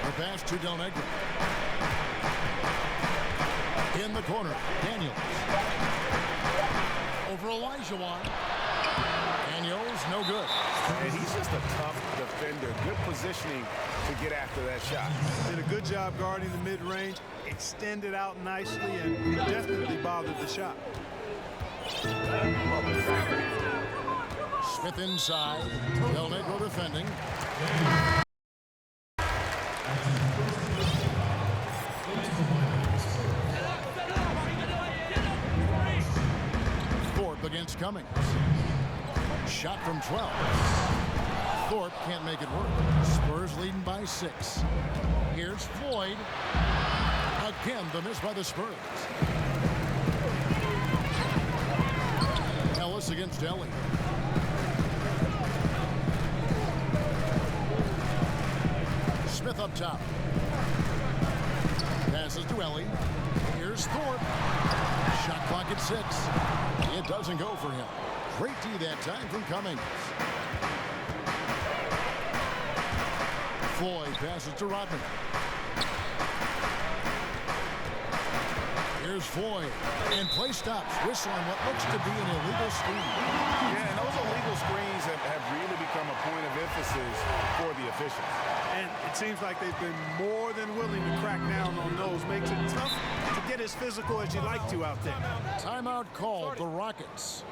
The pass to Del Negro. In the corner, Daniels. Over Olajuwon. Daniels, no good. And he's just a tough defender. Good positioning to get after that shot. Did a good job guarding the mid-range. Extended out nicely and definitely bothered the shot. Smith inside. Del Negro defending. Thorpe against Cummings. Shot from 12. Thorpe can't make it work. Spurs leading by 6. Here's Floyd. Again, the miss by the Spurs. Ellis against Ellie. Smith up top. Passes to Ellie. Here's Thorpe. Shot clock at 6. It doesn't go for him. Great D that time from Cummings. Floyd passes to Rodman. Here's Floyd. And play stops. Whistle on what looks to be an illegal screen. Yeah, and those illegal screens have really become a point of emphasis for the officials. And it seems like they've been more than willing to crack down on those. Makes it tough to get as physical as you like to out there. Timeout called, the Rockets.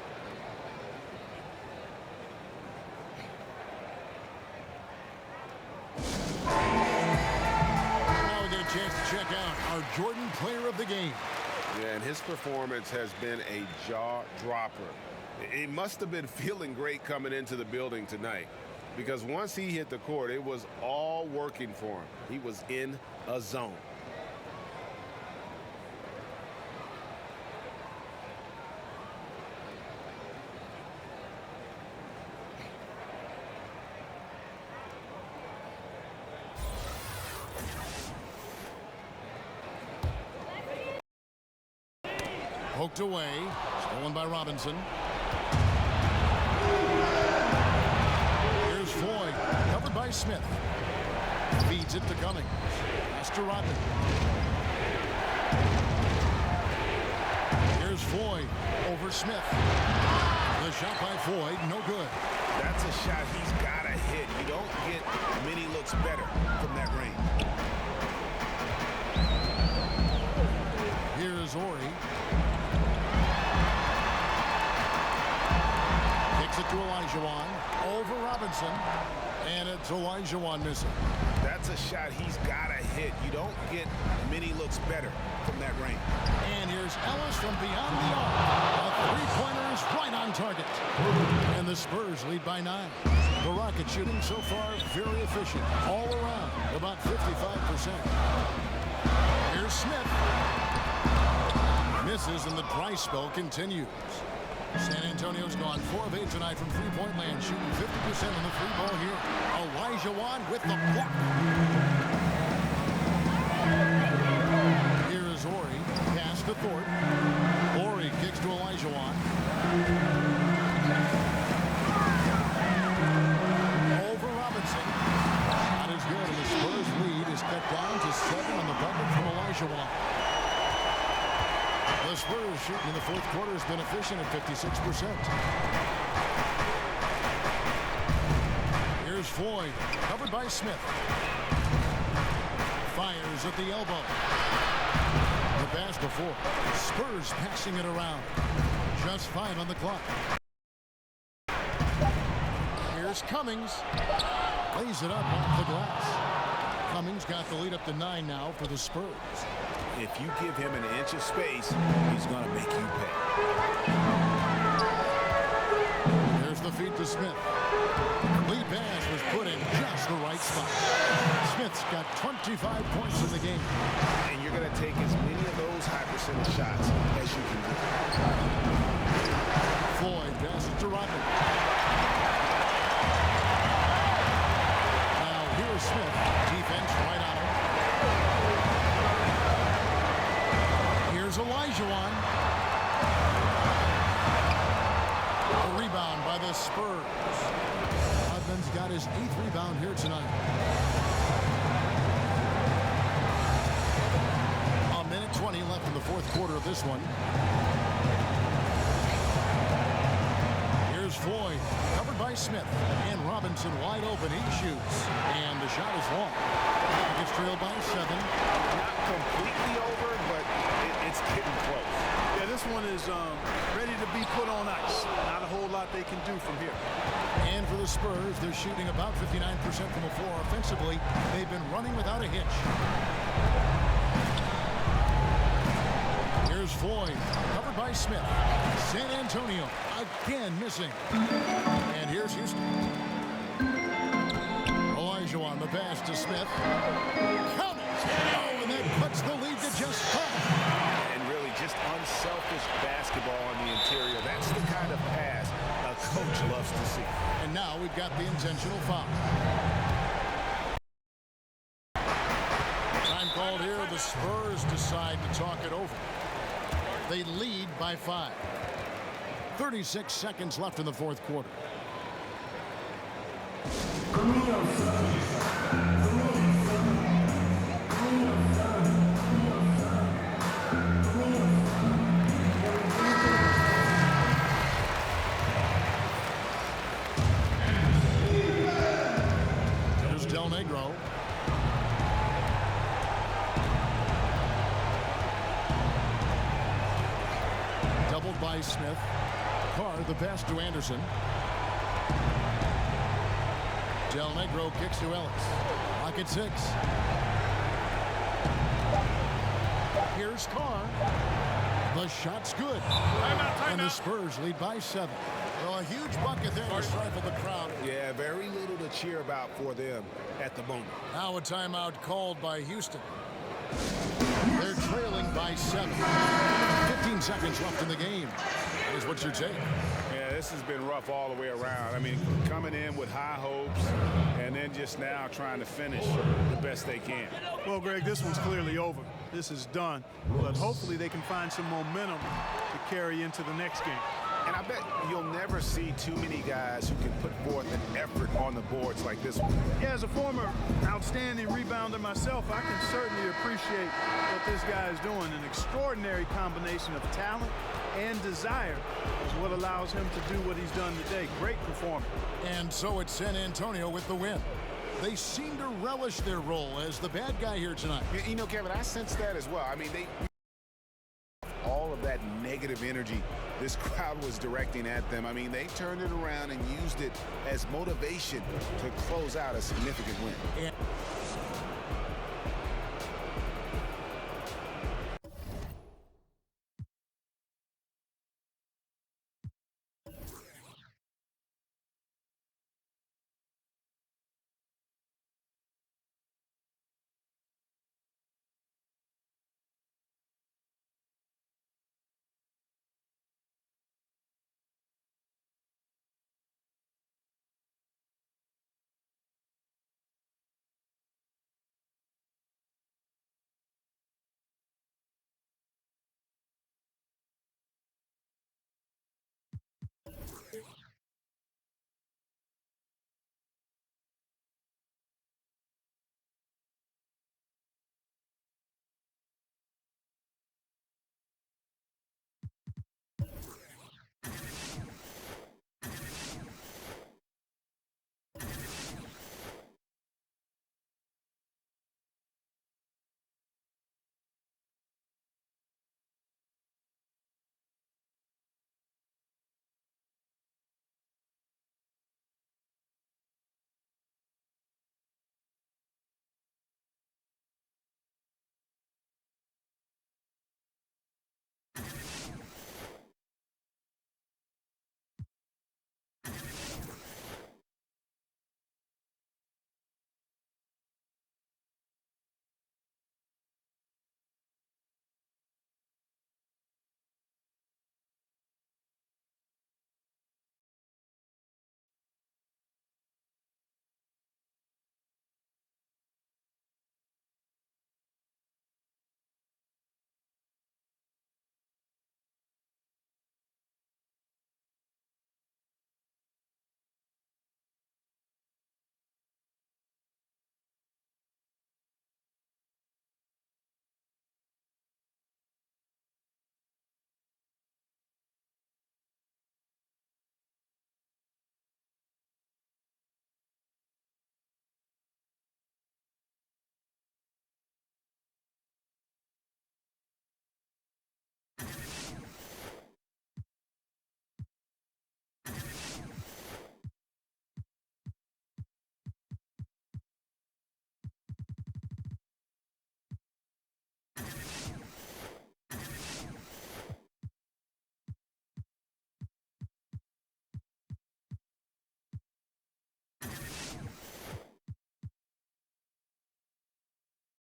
Now we get a chance to check out our Jordan player of the game. Yeah, and his performance has been a jaw-dropper. He must have been feeling great coming into the building tonight, because once he hit the court, it was all working for him. He was in a zone. Poked away. Stolen by Robinson. Here's Floyd. Covered by Smith. Feeds it to Cummings. Pass to Rodman. Here's Floyd. Over Smith. The shot by Floyd. No good. That's a shot he's got to hit. You don't get many looks better from that range. Here's Horry. Kicks it to Olajuwon. Over Robinson. And it's Olajuwon missing. That's a shot he's got to hit. You don't get many looks better from that range. And here's Ellis from beyond the arc. A three-pointer is right on target. And the Spurs lead by 9. The Rockets shooting so far very efficient. All around, about 55%. Here's Smith. Misses, and the dry spell continues. San Antonio's gone 4 of 8 tonight from three-point land, shooting 50% on the free ball here. Olajuwon with the block. Here is Ori. Pass to Thornton. Ori kicks to Olajuwon. Over Robinson. Shot is good, and the Spurs lead is cut down to 7 on the bucket from Olajuwon. The Spurs shooting in the fourth quarter has been efficient at 56%. Here's Floyd, covered by Smith. Fires at the elbow. The pass before. Spurs passing it around. Just 5 on the clock. Here's Cummings. Lays it up off the glass. Cummings got the lead up to 9 now for the Spurs. If you give him an inch of space, he's going to make you pay. There's the feed to Smith. Lead pass was put in just the right spot. Smith's got 25 points in the game. And you're going to take as many of those high percentage shots as you can do. Floyd passes to Rodman. Now here's Smith. Defense right on him. Here's Olajuwon. A rebound by the Spurs. Rodman's got his 8th rebound here tonight. A minute 20 left in the fourth quarter of this one. Here's Floyd, covered by Smith. And Robinson wide open. He shoots. And the shot is long. Gets trailed by 7. Not completely over, but it's getting close. Yeah, this one is ready to be put on ice. Not a whole lot they can do from here. And for the Spurs, they're shooting about 59% from the floor offensively. They've been running without a hitch. Here's Floyd, covered by Smith. San Antonio again missing. And here's Houston. Olajuwon, the pass to Smith. Count it! Oh, and that cuts the lead to just 5. And really just unselfish basketball on the interior. That's the kind of pass a coach loves to see. And now we've got the intentional foul. Time called here. The Spurs decide to talk it over. They lead by 5. 36 seconds left in the fourth quarter. There's Del Negro. Doubled by Smith. Carr, the pass to Anderson. Del Negro kicks to Ellis. Clock at 6. Here's Carr. The shot's good. And the Spurs lead by 7. Well, a huge bucket there to stifle the crowd. Yeah, very little to cheer about for them at the moment. Now a timeout called by Houston. They're trailing by 7. 15 seconds left in the game. That is what's your take? Yeah, this has been rough all the way around. I mean, coming in with high hopes and then just now trying to finish the best they can. Well, Greg, this one's clearly over. This is done. But hopefully they can find some momentum to carry into the next game. And I bet you'll never see too many guys who can put forth an effort on the boards like this one. Yeah, as a former outstanding rebounder myself, I can certainly appreciate what this guy is doing. An extraordinary combination of talent and desire is what allows him to do what he's done today. Great performance. And so it's San Antonio with the win. They seem to relish their role as the bad guy here tonight. You know, Kevin, I sense that as well. I mean, all of that negative energy this crowd was directing at them. I mean, they turned it around and used it as motivation to close out a significant win. And